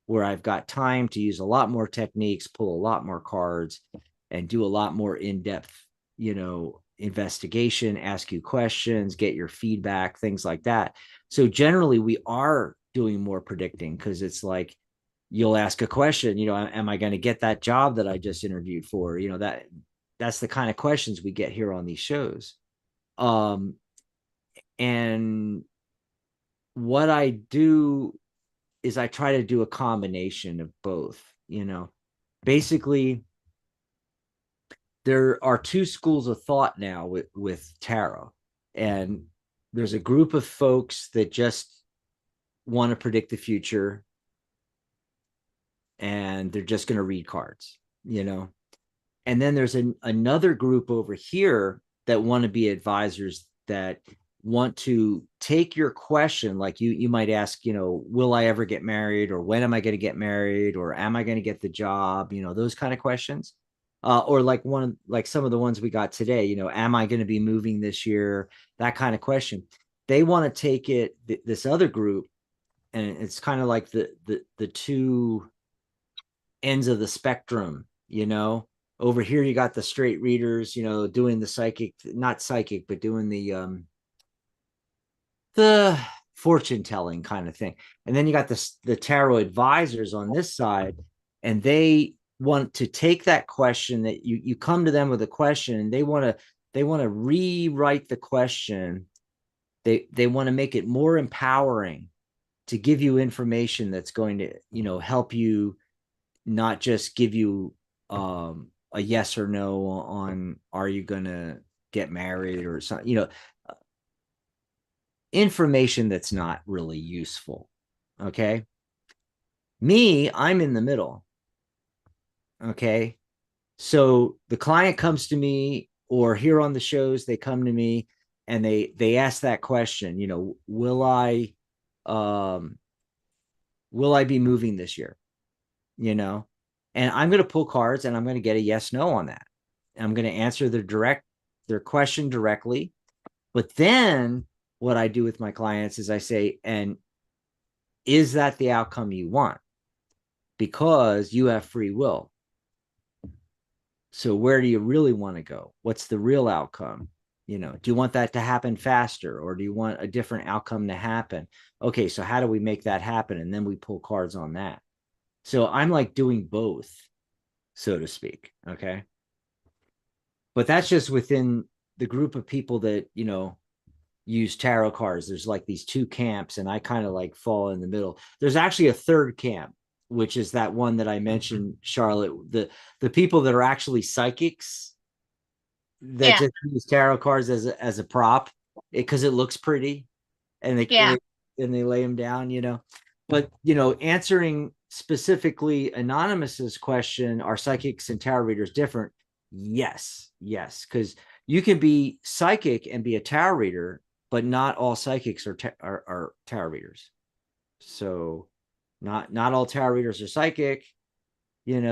where I've got time to use a lot more techniques, pull a lot more cards, and do a lot more in-depth, investigation, ask you questions, get your feedback, things like that. So generally we are doing more predicting because it's like, you'll ask a question, am I going to get that job that I just interviewed for? That's the kind of questions we get here on these shows. And what I do is I try to do a combination of both. Basically, there are two schools of thought now with tarot, and there's a group of folks that just want to predict the future, and they're just going to read cards. And then there's another group over here that want to be advisors, that want to take your question, like you might ask, will I ever get married, or when am I going to get married, or am I going to get the job, those kind of questions. Or like some of the ones we got today, am I going to be moving this year, that kind of question. They want to take it, this other group, and it's kind of like the two ends of the spectrum. Over here you got the straight readers, doing the psychic, not psychic, but doing the fortune telling kind of thing. And then you got the tarot advisors on this side, and they want to take that question that you come to them with a question, and they want to rewrite the question. They want to make it more empowering, to give you information that's going to help you, not just give you a yes or no on, are you going to get married or something, information that's not really useful. Okay. Me, I'm in the middle. Okay. So the client comes to me, or here on the shows, they come to me and they ask that question, um, will I be moving this year? And I'm going to pull cards, and I'm going to get a yes, no on that. I'm going to answer their question directly. But then what I do with my clients is I say, and is that the outcome you want? Because you have free will. So where do you really want to go? What's the real outcome? Do you want that to happen faster, or do you want a different outcome to happen? Okay, so how do we make that happen? And then we pull cards on that. So I'm like doing both, so to speak. Okay. But that's just within the group of people that, use tarot cards. There's like these two camps, and I kind of like fall in the middle. There's actually a third camp, which is that one that I mentioned, Charlotte, the people that are actually psychics, that Yeah. just use tarot cards as a prop, because it looks pretty, and Yeah. they lay them down. But answering specifically Anonymous's question, are psychics and tarot readers different? Yes, because you can be psychic and be a tarot reader, but not all psychics are tarot readers. So not all tarot readers are psychic. I don't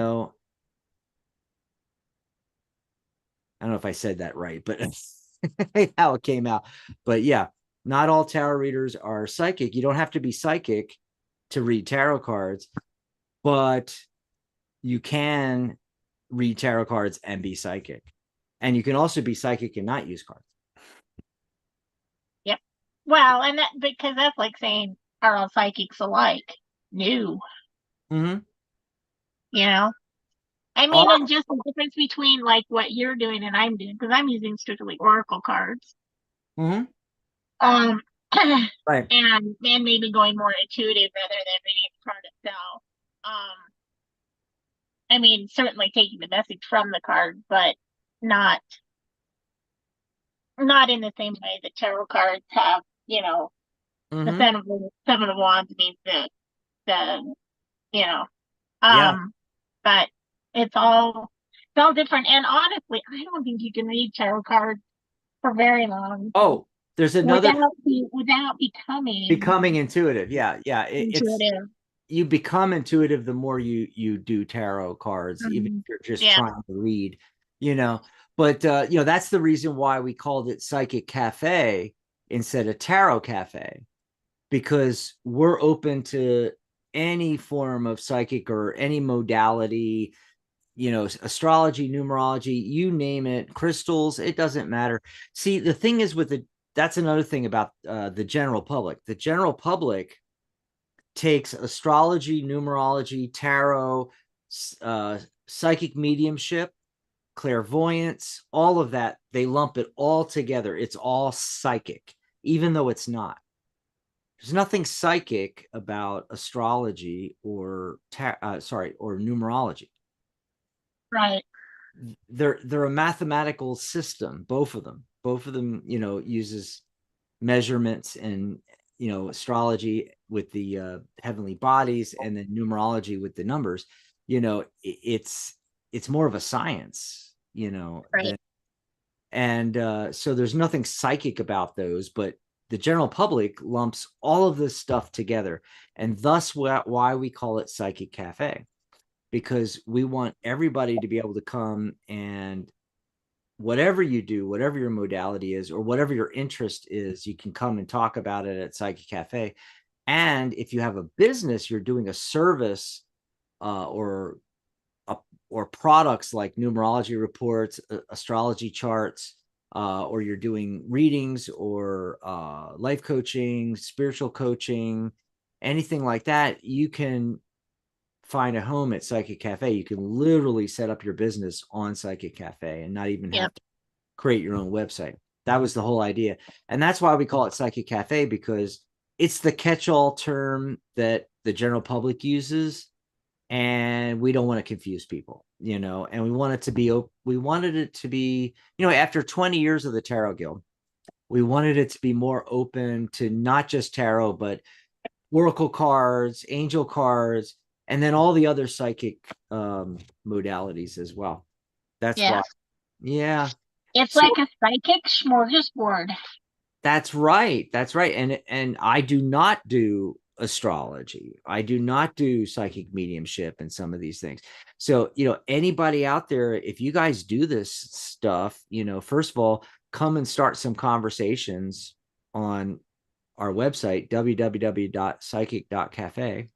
know if I said that right, but how it came out. But yeah, not all tarot readers are psychic. You don't have to be psychic to read tarot cards, but you can read tarot cards and be psychic. And you can also be psychic and not use cards. Yep. Well, and that, because that's like saying, are all psychics alike? No. Mm-hmm. You know? I Oh, mean, and just the difference between like what you're doing and I'm doing, because I'm using strictly oracle cards. mm-hmm. Um, Right. and maybe going more intuitive rather than reading the card itself. I mean, certainly taking the message from the card, but not not in the same way that tarot cards have, the Mm-hmm. seven of wands means the you know, Yeah. um, but it's all different. And honestly, I don't think you can read tarot cards for very long Oh, there's another without becoming becoming intuitive. Yeah, yeah. It's intuitive. you become intuitive the more you do tarot cards, even if Mhm. you're just Yeah, trying to read, you know. But that's the reason why we called it Psychic Cafe instead of Tarot Cafe, because we're open to any form of psychic or any modality, astrology, numerology, you name it, crystals, it doesn't matter. See, the thing is that's another thing about the general public. The general public takes astrology, numerology, tarot, uh, psychic mediumship, clairvoyance, all of that. They lump it all together. It's all psychic, even though it's not. There's nothing psychic about astrology or or numerology. right. They're a mathematical system, both of them uses measurements, and astrology with the heavenly bodies, and then numerology with the numbers. It's more of a science, Right. than and so there's nothing psychic about those, but the general public lumps all of this stuff together, and thus why we call it Psychic Cafe, because we want everybody to be able to come, and whatever you do, whatever your modality is, or whatever your interest is, you can come and talk about it at Psychic Cafe. And if you have a business, you're doing a service, or or products like numerology reports, astrology charts, or you're doing readings, or life coaching, spiritual coaching, anything like that, you can find a home at Psychic Cafe. You can literally set up your business on Psychic Cafe and not even Yeah. have to create your own website. That was the whole idea. And that's why we call it Psychic Cafe, because it's the catch-all term that the general public uses, and we don't want to confuse people, and we wanted it to be, after 20 years of the Tarot Guild, we wanted it to be more open to not just tarot, but oracle cards, angel cards, and then all the other psychic modalities as well. That's why. Yes. Yeah. It's So like a psychic smorgasbord. that's right. That's right. And I do not do astrology. I do not do psychic mediumship and some of these things. So, anybody out there, if you guys do this stuff, first of all, come and start some conversations on our website, www.psychic.cafe.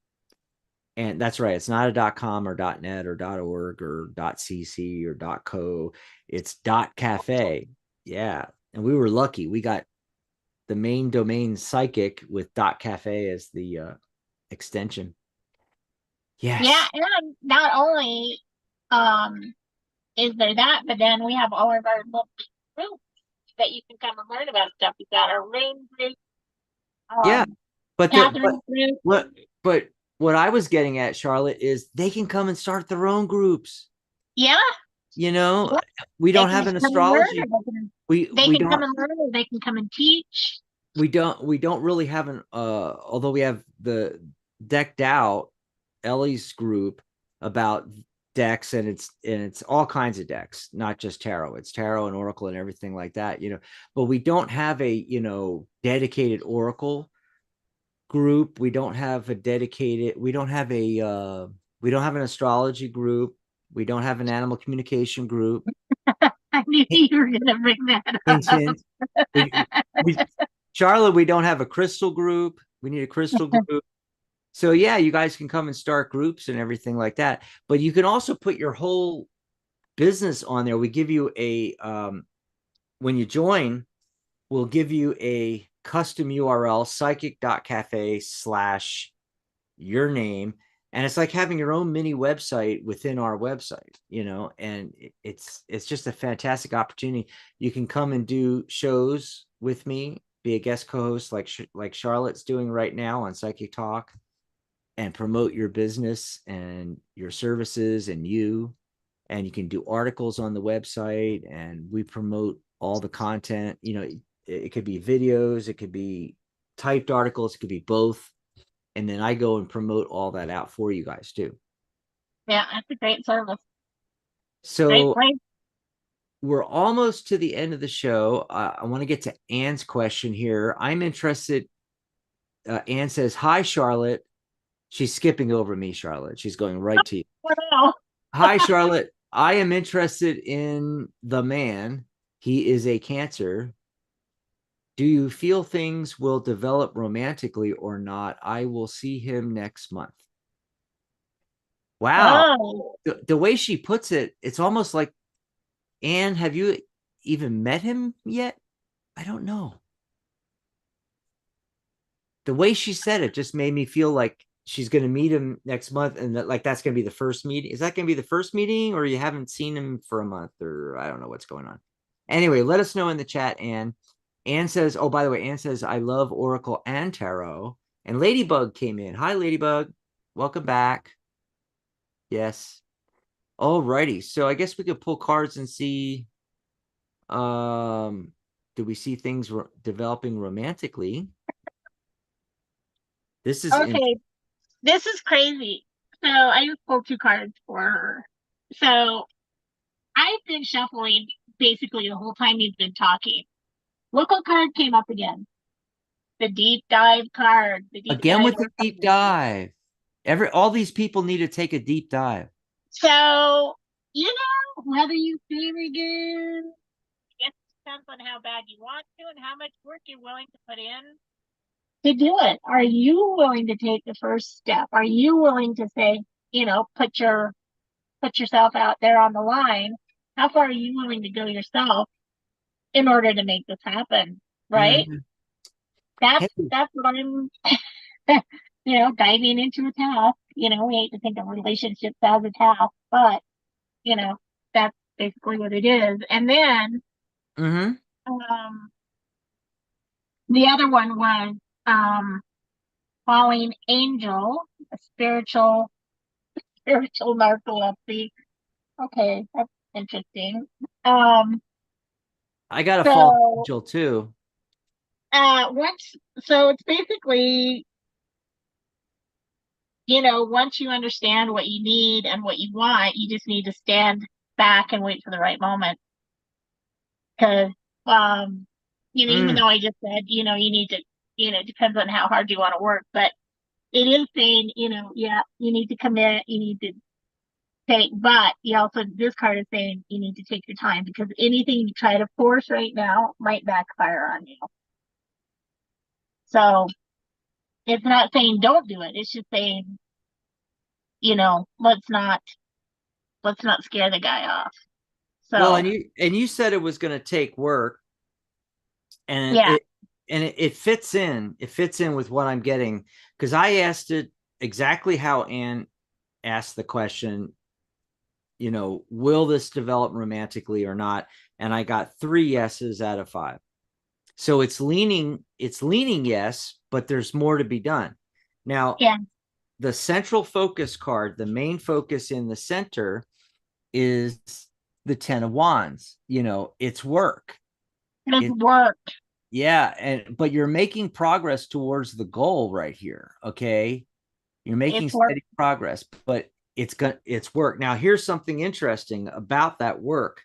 And that's right. It's not a .com or .net or .org or .cc or .co. It's .cafe. Yeah. And we were lucky. We got the main domain Psychic with .cafe as the extension. Yeah, Yes. and not only um is there that, but then we have all of our little groups that you can come and learn about stuff. We've got our rain group, Yeah. um, But the but Catherine group. what but what I was getting at, Charlotte, is they can come and start their own groups. Yeah, You know, yeah, we they don't can have just an come and learn, astrology. or We they we can come don't and learn, or they can come and teach. we don't really have an although we have the decked out Ellie's group about decks, and it's all kinds of decks, not just tarot. It's tarot and oracle and everything like that, but we don't have a dedicated oracle group. We don't have we don't have an astrology group. We don't have an animal communication group. I knew you were going to bring that Hint, up. hint. We Charlotte, we don't have a crystal group. We need a crystal group. So yeah, you guys can come and start groups and everything like that. But you can also put your whole business on there. We give you a when you join, we'll give you a custom URL, psychic.cafe/your name. And it's like having your own mini website within our website, and it's just a fantastic opportunity. You can come and do shows with me, be a guest co-host like Charlotte's doing right now on Psychic Talk. and promote your business and your services and you. And you can do articles on the website, and we promote all the content. It could be videos, it could be typed articles, it could be both. And then I go and promote all that out for you guys too. Yeah, that's a great service. Great So place. we're almost to the end of the show. I want to get to Anne's question here. I'm interested. Anne says, "Hi, Charlotte." She's skipping over me, Charlotte. She's going right to you. Wow. Hi, Charlotte. I am interested in the man. He is a Cancer. Do you feel things will develop romantically or not? I will see him next month. Wow. Oh, The way she puts it, it's almost like, Anne, have you even met him yet? I don't know. The way she said it just made me feel like she's going to meet him next month, and that, like, that's going to be the first meeting. Is that going to be the first meeting, or you haven't seen him for a month, or I don't know what's going on. Anyway, let us know in the chat, Anne. Anne says, oh, by the way, Anne says, I love Oracle and Tarot. And Ladybug came in. Hi, Ladybug. Welcome back. Yes. All righty. So I guess we could pull cards and see, um, do we see things developing romantically? This is in okay. This is crazy. So I just pulled two cards for her. So I've been shuffling basically the whole time you've been talking. Look what card came up again. The deep dive card. The deep again with the diver deep card. dive. All these people need to take a deep dive. So, whether you favor again, I guess it depends on how bad you want to and how much work you're willing to put in to do it. Are you willing to take the first step? Are you willing to say, put yourself out there on the line? How far are you willing to go yourself in order to make this happen? Right? Mhm. That's Hey, that's what I'm diving into a task. We hate to think of relationships as a task, but you know, that's basically what it is. And then mm-hmm. um the other one was um falling angel, a spiritual narcolepsy. Okay, that's interesting. Um, I got a fallen so angel too. once so it's basically, once you understand what you need and what you want, you just need to stand back and wait for the right moment. Because even Mm. though I just said, you need to, it depends on how hard you want to work, but it is saying, yeah, you need to commit, you need to take, but you also, this card is saying you need to take your time because anything you try to force right now might backfire on you. So it's not saying don't do it. It's just saying, let's not scare the guy off. Well, So and you said it was going to take work, and yeah, it fits in. It fits in with what I'm getting, because I asked it exactly how Anne asked the question. Will this develop romantically or not? And I got 3 yeses out of 5. So it's leaning yes, but there's more to be done. Now, yeah, the central focus card, the main focus in the center, is the 10 of Wands. It's work. it's It work. Yeah, but you're making progress towards the goal right here, okay? You're making It's work. steady progress, but it's work. Now, here's something interesting about that work.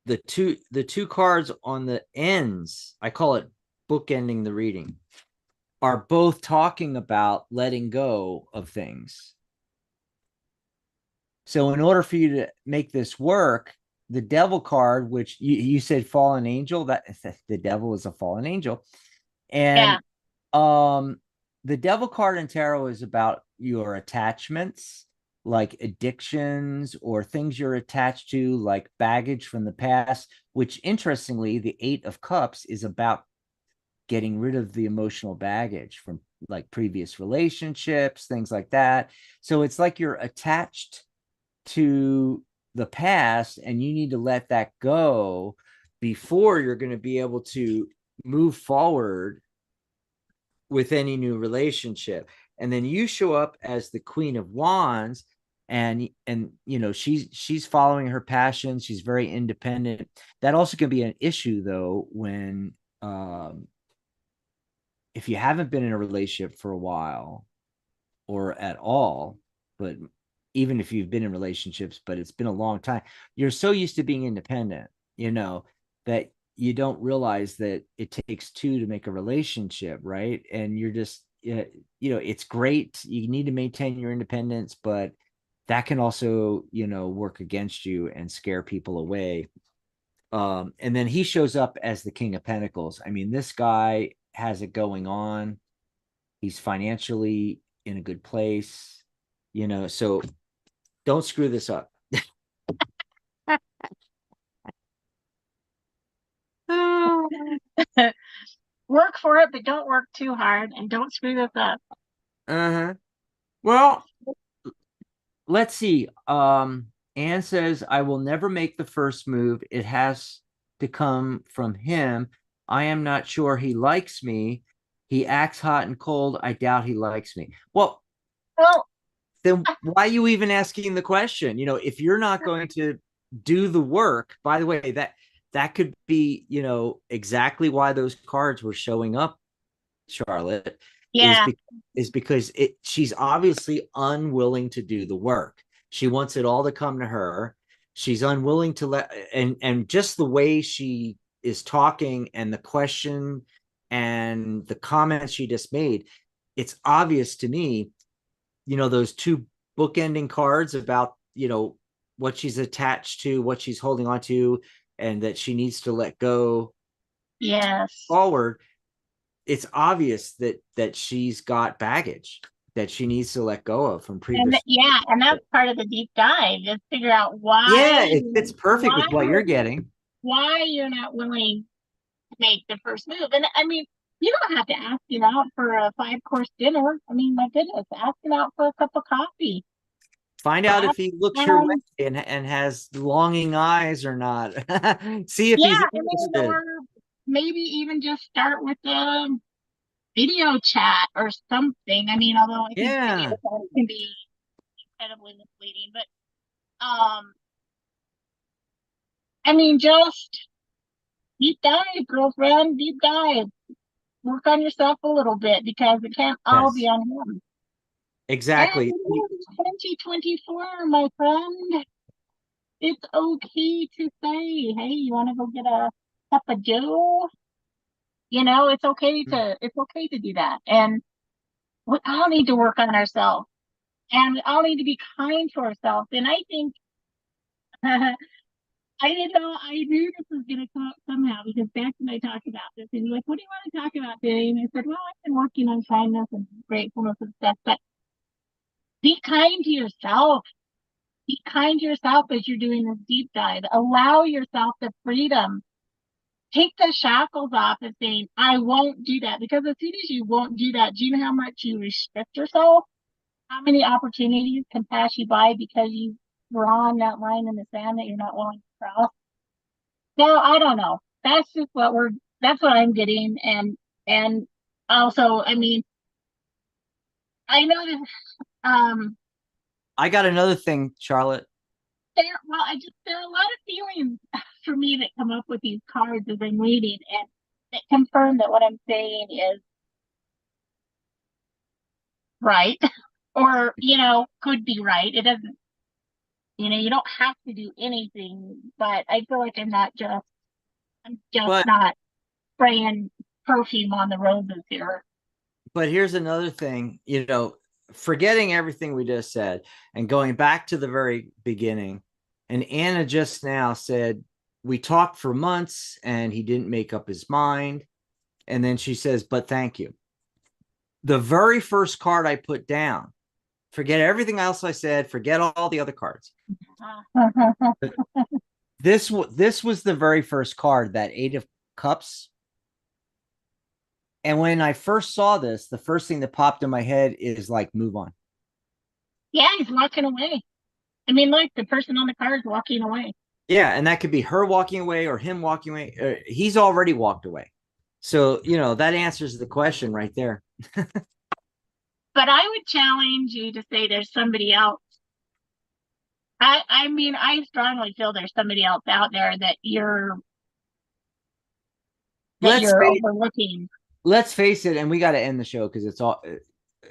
The two cards on the ends, I call it bookending the reading, are both talking about letting go of things. So in order for you to make this work, the devil card, which you said fallen angel, that the devil is a fallen angel. Yeah, And the devil card in tarot is about your attachments, like addictions or things you're attached to, like baggage from the past, which interestingly, the 8 of Cups is about getting rid of the emotional baggage from like previous relationships, things like that. So it's like you're attached to the past and you need to let that go before you're going to be able to move forward with any new relationship. And then you show up as the Queen of Wands, and she's following her passion. She's very independent. That also can be an issue though when if you haven't been in a relationship for a while or at all, but even if you've been in relationships, but it's been a long time, you're so used to being independent, that you don't realize that it takes two to make a relationship, right? And you're just, it's great. You need to maintain your independence, but that can also, work against you and scare people away. And then he shows up as the King of Pentacles. I mean, this guy has it going on. He's financially in a good place, so don't screw this up. Work for it, but don't work too hard and don't screw this up. Uh-huh. Well, let's see. Anne says, I will never make the first move. It has to come from him. I am not sure he likes me. He acts hot and cold. I doubt he likes me. Well, Well, then why are you even asking the question? If you're not going to do the work, by the way, that could be, exactly why those cards were showing up, Charlotte, is yeah, because she's obviously unwilling to do the work. She wants it all to come to her. She's unwilling to let, and just the way she is talking and the question and the comments she just made, it's obvious to me, those two bookending cards about, what she's attached to, what she's holding on to, and that she needs to let go yes. forward. It's obvious that she's got baggage that she needs to let go of from And previous. yeah, and that's part of the deep dive is figure out Yeah, it fits perfect with what you're getting. why you're not willing to make the first move. And I mean, you don't have to ask him out for a 5-course dinner. I mean, my goodness, ask him out for a cup of coffee. Find out Ask if he looks your him, way and has longing eyes or not. See if yeah, he's I mean, interested. or maybe even just start with a video chat or something. I mean, although I think video Yeah, chat can be incredibly misleading, but I mean, just deep dive, girlfriend, deep dive. Work on yourself a little bit because it can't all be yes, on him. And exactly. it is 2024, my friend. It's okay to say, hey, you want to go get a cup of Joe? It's okay to do that. And we all need to work on ourselves and we all need to be kind to ourselves. And I think I didn't know. I knew this was going to come up somehow because Bex and I talked about this. And you're like, what do you want to talk about today? And I said, well, I've been working on kindness and gratefulness and stuff. But be kind to yourself. Be kind to yourself as you're doing this deep dive. Allow yourself the freedom. Take the shackles off of saying, I won't do that. Because as soon as you won't do that, do you know how much you restrict yourself? How many opportunities can pass you by because you've drawn that line in the sand that you're not willing to cross? No, I don't know. That's what I'm getting. And also, I mean, I know that, I got another thing, Charlotte. there are a lot of feelings for me that come up with these cards as I'm reading and that confirm that what I'm saying is right or, could be right. It doesn't, you don't have to do anything, but I feel like I'm just But not spraying perfume on the roses here. here's another thing, forgetting everything we just said and going back to the very beginning. And Anna just now said, we talked for months and he didn't make up his mind. And then she says, but thank you. The very first card I put down, forget everything else I said, forget all the other cards. This was the very first card, that 8 of Cups. And when I first saw this, the first thing that popped in my head is like, move on. Yeah, he's walking away. I mean, like the person on the card is walking away. Yeah, and that could be her walking away or him walking away. He's already walked away. So, that answers the question right there. But I would challenge you to say there's somebody else. I mean, I strongly feel there's somebody else out there that let's you're face overlooking. let's face it, and we got to end the show because it's all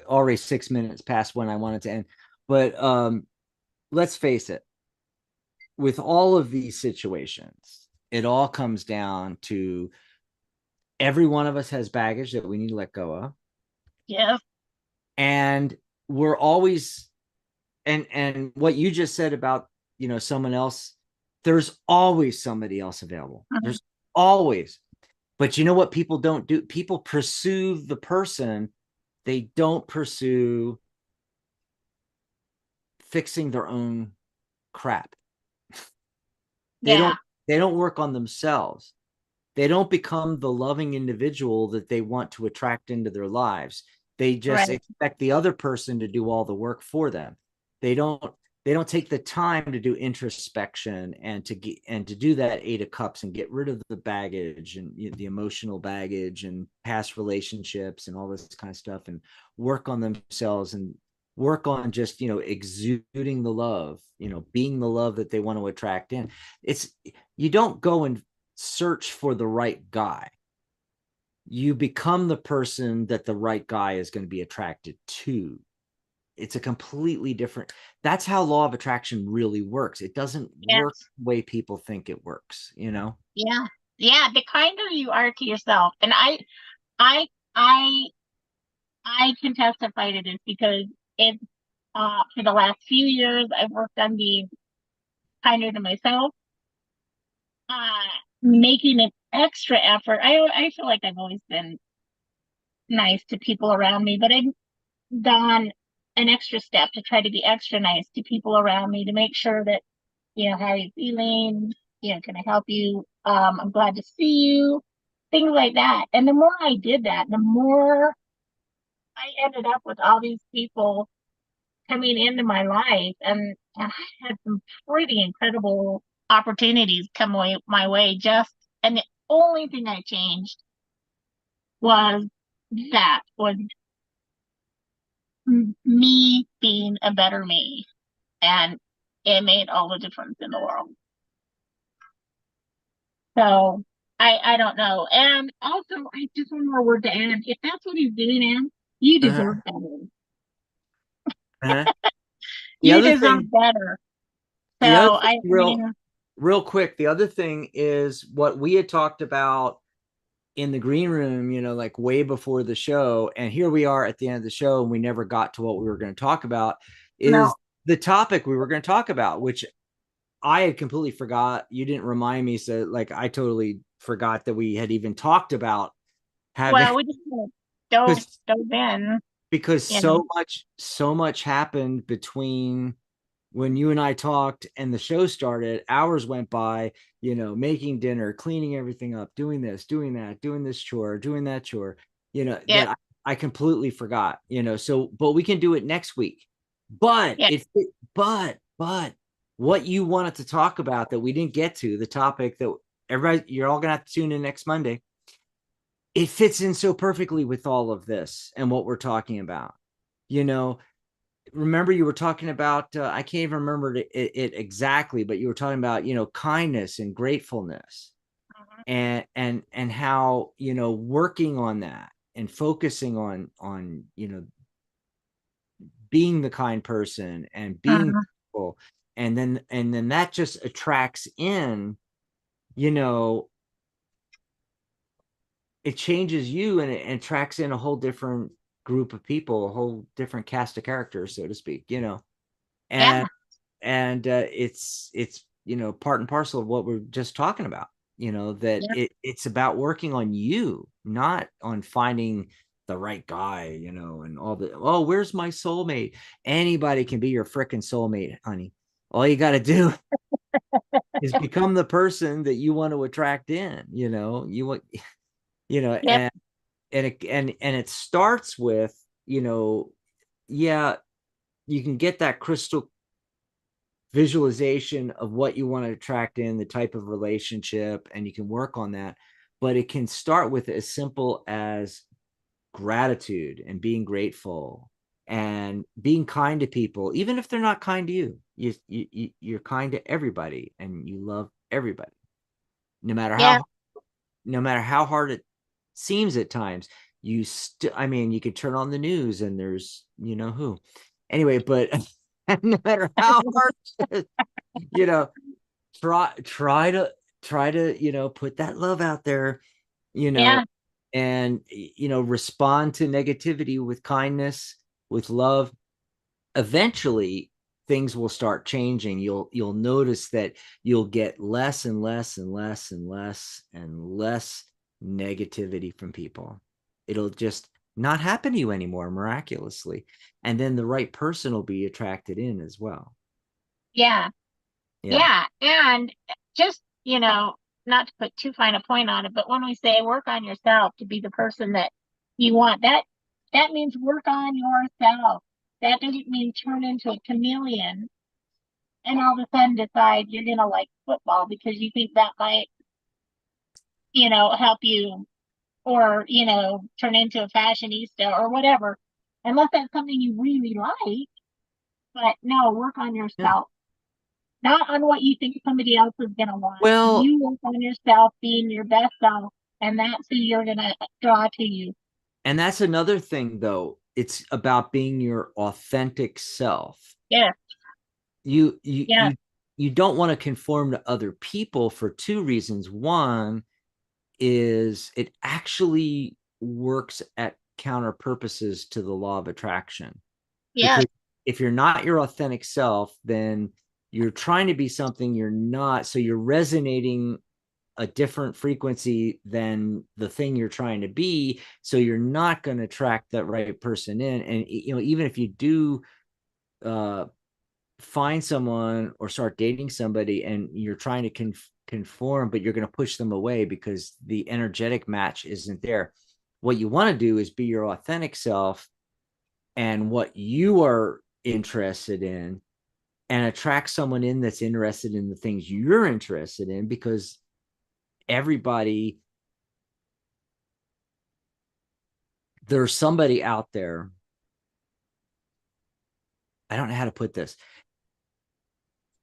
already 6 minutes past when I wanted to end. But let's face it, with all of these situations, it all comes down to every one of us has baggage that we need to let go of. Yes. And we're always, and what you just said about, someone else, there's always somebody else available. Mhm. There's always. But you know what people don't do? People pursue the person, they don't pursue fixing their own crap. They Yeah. don't they don't work on themselves. They don't become the loving individual that they want to attract into their lives. They just Right. expect the other person to do all the work for them. They don't they don't take the time to do introspection and to do that 8 of cups and get rid of the baggage and the emotional baggage and past relationships and all this kind of stuff, and work on themselves and work on just exuding the love, being the love that they want to attract in. It's You don't go and search for the right guy. You become the person that the right guy is going to be attracted to. It's a completely different, that's how law of attraction really works. It doesn't work Yes. the way people think it works. Yeah. Yeah. The kinder you are to yourself. And I, I, I can testify to this because it, for the last few years, I've worked on being kinder to myself, uh, making an extra effort. I feel like I've always been nice to people around me, but I've gone an extra step to try to be extra nice to people around me to make sure that, how are you feeling? Can I help you? I'm glad to see you. Things like that. And the more I did that, the more I ended up with all these people coming into my life, and I had some pretty incredible opportunities come my way. And the only thing I changed was was me being a better me, and it made all the difference in the world. So I don't know. And also, I just one more word to add. If that's what he's doing, Anne, you Uh-huh. deserve better. Uh-huh. The You other deserve thing, better. So the other thing, I mean, real quick, the other thing is what we had talked about in the green room, like way before the show. And here we are at the end of the show, and we never got to what we were going to talk about, no. is the topic we were going to talk about, which I had completely forgot. You didn't remind me. So, like, I totally forgot that we had even talked about having, Well, we just don't because dove in, because you know. so much happened between when you and I talked and the show started. Hours went by, making dinner, cleaning everything up, doing this, doing that, doing this chore, doing that chore, Yeah, that I completely forgot, so, but we can do it next week. But yeah, but what you wanted to talk about that we didn't get to, the topic that everybody, you're all gonna have to tune in next Monday. It fits in so perfectly with all of this and what we're talking about. You know, Remember you were talking about, I can't even remember it exactly, but you were talking about, kindness and gratefulness, mhm, and how, working on that and focusing on being the kind person and being mhm, grateful, and then that just attracts in, you know it changes you, and it attracts in a whole different group of people, a whole different cast of characters, so to speak. yeah, And it's part and parcel of what we're just talking about, that yeah, it's about working on you, not on finding the right guy, and all the, oh, where's my soulmate? Anybody can be your freaking soulmate, honey. All you got to do is become the person that you want to attract in, you want, yep, and it starts with, yeah, you can get that crystal visualization of what you want to attract in the type of relationship, and you can work on that. But it can start with as simple as gratitude and being grateful and being kind to people, even if they're not kind to you. You're kind to everybody and you love everybody, no matter Yeah. how no matter how hard it seems at times. I mean, you could turn on the news and there's you know who. Anyway, but no matter how hard it is, you know, try to put that love out there, you know, Yeah. and respond to negativity with kindness, with love. Eventually things will start changing. You'll notice that you'll get less and less and less and less and less negativity from people. It'll just not happen to you anymore miraculously, and then the right person will be attracted in as well. Yeah. Yeah. Yeah. And just, not to put too fine a point on it, but when we say work on yourself to be the person that you want, that means work on yourself. That doesn't mean turn into a chameleon and all of a sudden decide you're gonna like football because you think that might, help you, or, turn into a fashionista or whatever. Unless that's something you really like. But no, work on Yeah. yourself. Not on what you think somebody else is going to want. Well, You work on yourself, being your best self, and that's who you're going to draw to you. and that's another thing though. It's about being your authentic self. Yeah, You you yeah, you you don't want to conform to other people for two reasons. One is it actually works at counter purposes to the law of attraction, yeah, because if you're not your authentic self, then you're trying to be something you're not, so you're resonating a different frequency than the thing you're trying to be, so you're not going to attract that right person in. And even if you do uh find someone or start dating somebody and you're trying to conform, but you're going to push them away because the energetic match isn't there. What you want to do is be your authentic self and what you are interested in, and attract someone in that's interested in the things you're interested in, because everybody, there's somebody out there. I don't know how to put this.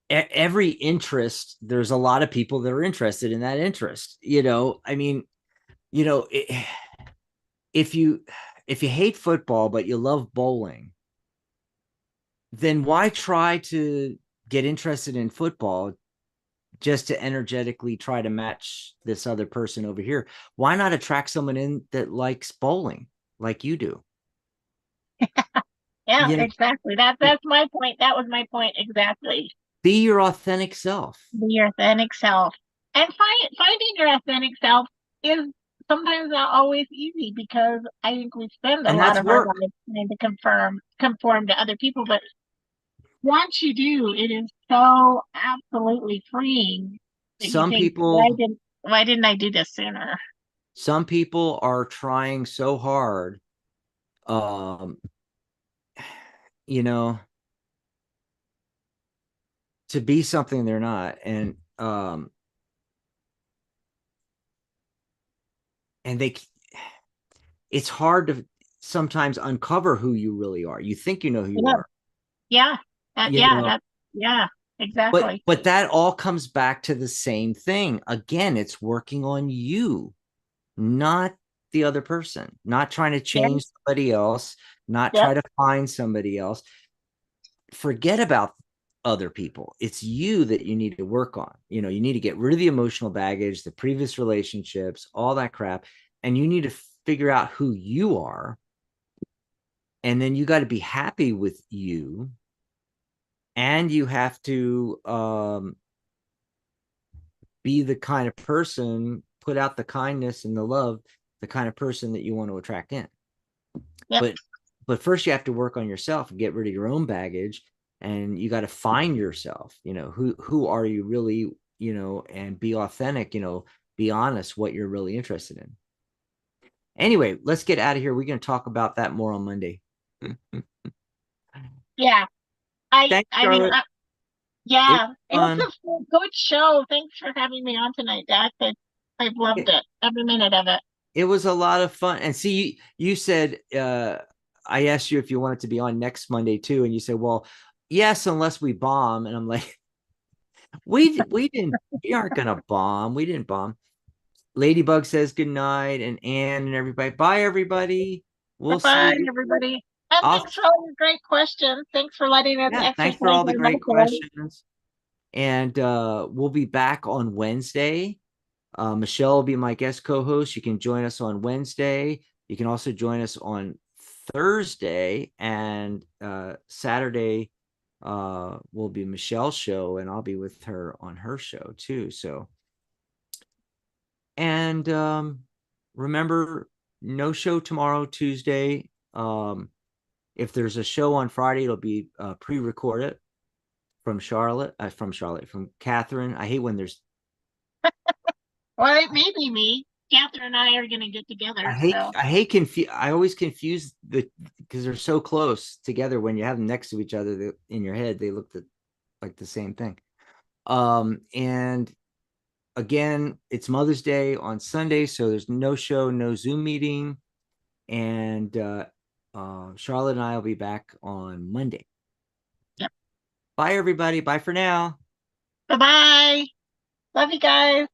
Every interest, there's a lot of people that are interested in that interest. I mean, you know, if you if you hate football but you love bowling, then why try to get interested in football just to energetically try to match this other person over here? Why not attract someone in that likes bowling like you do? yeah, You know, exactly. That's my point. That was my point exactly. be your authentic self. Be your authentic self. And finding your authentic self is sometimes not always easy because I think we spend a And lot that's of our work. lives trying to conform to other people. But once you do, it is so absolutely freeing that you Some think, people why didn't I do this sooner? some people are trying so hard, um, you know, to be something they're not. And they it's hard to sometimes uncover who you really are. You think you know who you Yeah, are, yeah, you yeah, know, yeah, but exactly. but that all comes back to the same thing. Again, it's working on you, not the other person, not trying to Yeah, change somebody else, not yep, try to find somebody else. Forget about other people. It's you that you need to work on. You need to get rid of the emotional baggage, the previous relationships, all that crap, and you need to figure out who you are. And then you got to be happy with you, and you have to be the kind of person, put out the kindness and the love, the kind of person that you want to attract in. yep, But first you have to work on yourself and get rid of your own baggage, and you got to find yourself. Who are you really, and be authentic, be honest what you're really interested in. Anyway, let's get out of here. We're going to talk about that more on Monday. yeah. I Thanks, I mean, Charlotte. It yeah, was it's fun. a good show. Thanks for having me on tonight, Dax. I've loved it, every minute of it. It was a lot of fun. And see, you said I asked you if you wanted to be on next Monday too, and you said, "Well, yes, unless we bomb." And I'm like, we aren't gonna bomb. We didn't bomb." Ladybug says good night, and Anne and everybody. Bye, everybody. We'll see Bye, you. everybody. And I'll thanks for all your great questions. Thanks for letting us Yeah, thanks for exercise all the our great muscles. questions. And we'll be back on Wednesday. Michelle will be my guest co-host. You can join us on Wednesday. You can also join us on Thursday, and Saturday will be Michelle's show, and I'll be with her on her show too. So, and remember, no show tomorrow, Tuesday. If there's a show on Friday, it'll be pre-recorded from Catherine. I hate when there's Well, it may be me. Catherine and I are going to get together. So, I always confuse because they're so close together when you have them next to each other in your head, they look like the same thing. And again, it's Mother's Day on Sunday, so there's no show, no Zoom meeting. And Charlotte and I will be back on Monday. yep. Bye, everybody. Bye for now. Bye bye. Love you guys.